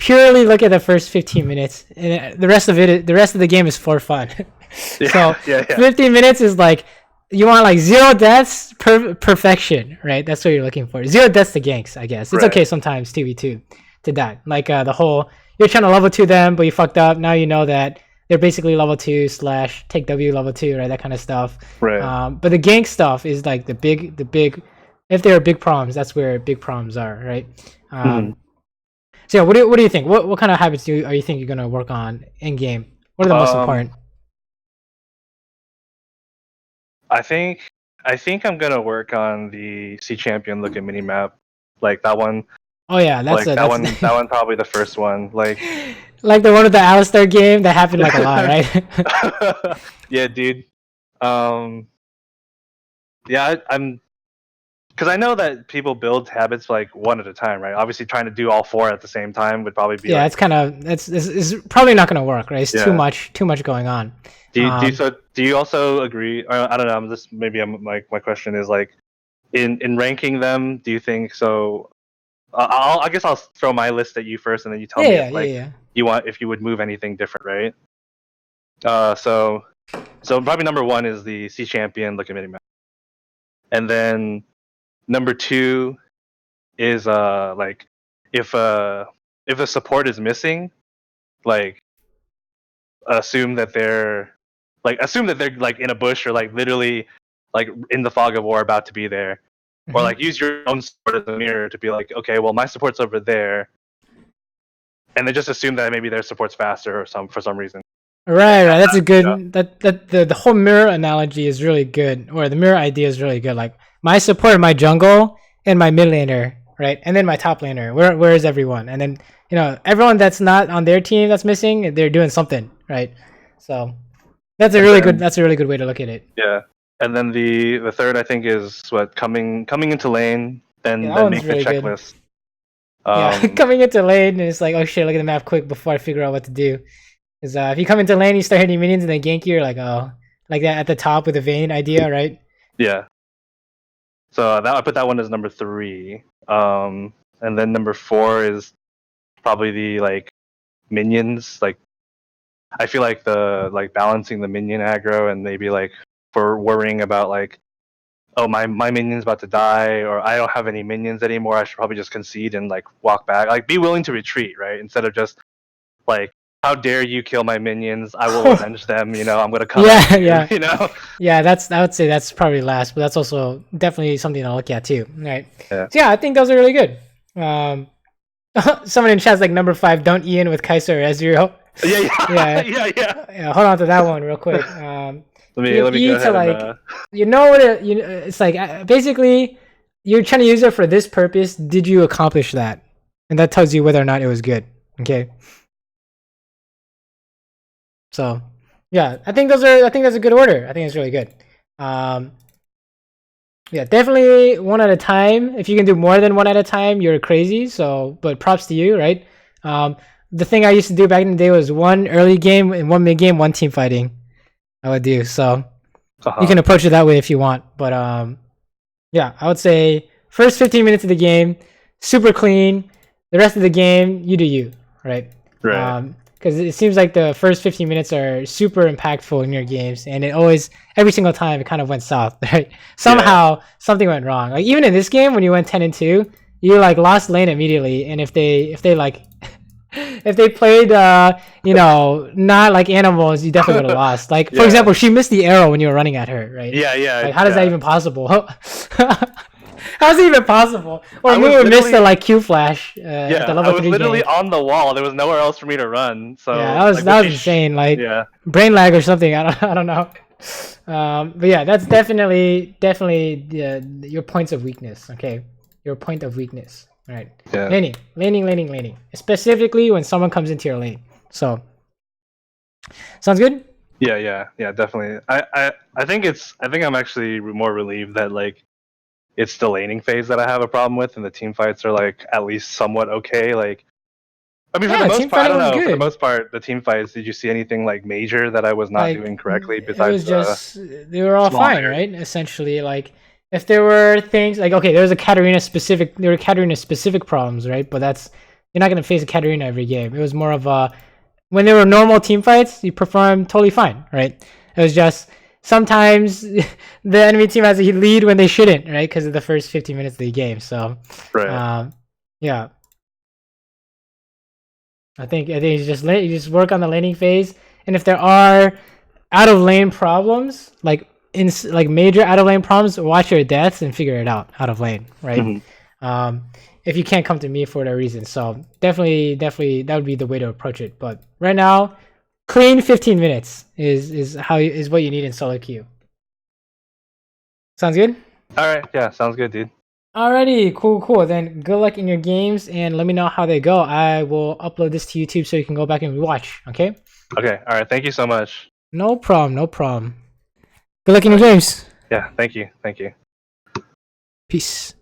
Purely look at the first 15 minutes, and the rest of the game is for fun. So 15 minutes is like you want like 0 deaths, perfection, right? That's what you're looking for. 0 deaths to ganks, I guess. It's okay sometimes 2v2 to die. Like the whole you're trying to level 2 them, but you fucked up. Now you know that they're basically level 2 / take W level 2, right? That kind of stuff. Right. But the gank stuff is like the big. If there are big problems, that's where big problems are, right? So yeah, what do you think? What kind of habits are you think you're gonna work on in game? What are the most important? I think I'm gonna work on the C champion look at mini map, like that one. Oh yeah, that one probably the first one, like like the one with the Alistair game that happened like a lot, right? Yeah, dude. Yeah, I'm because I know that people build habits like one at a time, right? Obviously, trying to do all four at the same time would probably be yeah, like, it's kind of it's probably not gonna work, right? It's Yeah. too much going on. Do you also agree? I don't know. My question is like, in ranking them, do you think so? I guess I'll throw my list at you first, and then you tell me if like if you would move anything different, right? So probably number one is the C champion looking mini map, and then number two is like if a support is missing, like assume that they're like in a bush or like literally like in the fog of war about to be there, or like use your own support as a mirror to be like, okay, well my support's over there, and then just assume that maybe their support's faster or for some reason. Right. That's a good. The whole mirror analogy is really good, or the mirror idea is really good. Like my support, my jungle, and my mid laner, right, and then my top laner. Where is everyone? And then everyone that's not on their team that's missing, they're doing something, right? So that's a really good way to look at it. Yeah, and then the third I think is what coming into lane, then make the checklist. Yeah, coming into lane, and it's like, oh shit, look at the map quick before I figure out what to do. Because if you come into lane, you start hitting minions and then gank you, you're like, oh, like that at the top with the Vayne idea, right? Yeah. So I put that one as number 3. And then number 4 is probably the like minions. Like I feel like the like balancing the minion aggro and maybe like for worrying about like, oh my minion's about to die, or I don't have any minions anymore, I should probably just concede and like walk back. Like be willing to retreat, right? Instead of just like, how dare you kill my minions? I will avenge them. I'm gonna come. Yeah. Yeah, I would say that's probably last, but that's also definitely something to look at too, right? Yeah. So yeah, I think those are really good. Someone in chat's like number 5, don't Ian with Kaiser or Ezreal. Yeah. Hold on to that one real quick. let me go ahead like, it's like basically you're trying to use it for this purpose. Did you accomplish that? And that tells you whether or not it was good. Okay. So, yeah, I think that's a good order. I think it's really good. Yeah, definitely one at a time. If you can do more than one at a time, you're crazy. So, but props to you, right? The thing I used to do back in the day was one early game and one mid game, one team fighting. I would do. So, you can approach it that way if you want. But yeah, I would say first 15 minutes of the game, super clean. The rest of the game, you do you, right? Right. Because it seems like the first 15 minutes are super impactful in your games, and every single time it kind of went south, right? Somehow something went wrong. Like even in this game, when you went 10-2, you like lost lane immediately. And if they like, if they played, not like animals, you definitely would have lost. Like for example, she missed the arrow when you were running at her, right? Yeah. Like how is that even possible? How's it even possible? Or we missed the like Q flash. At the level I was 3 literally game. on the wall. There was nowhere else for me to run. So yeah, that was insane. Like brain lag or something. I don't know. But yeah, that's definitely your points of weakness. Okay, your point of weakness. All right. Yeah. Laning. Specifically when someone comes into your lane. So sounds good. Yeah, definitely. I think I'm actually more relieved that like it's the laning phase that I have a problem with, and the team fights are like at least somewhat okay. Like, I mean, for the most part, I don't know. For the most part, the team fights. Did you see anything like major that I was not doing correctly? Besides, it was just they were all fine, right? Essentially, like if there were things like there were Katarina specific problems, right? But you're not gonna face a Katarina every game. It was more of a when there were normal team fights, you performed totally fine, right? It was just. Sometimes the enemy team has a lead when they shouldn't, right? Because of the first 15 minutes of the game. So, yeah. I think you just work on the laning phase, and if there are out of lane problems, like major out of lane problems, watch your deaths and figure it out of lane, right? If you can't come to me for that reason, so definitely that would be the way to approach it. But right now. Clean 15 minutes is what you need in solo queue. Sounds good? Alright, yeah, sounds good, dude. Alrighty, cool. Then good luck in your games and let me know how they go. I will upload this to YouTube so you can go back and rewatch, okay? Okay, alright, thank you so much. No problem. Good luck in your games. Yeah, thank you. Peace.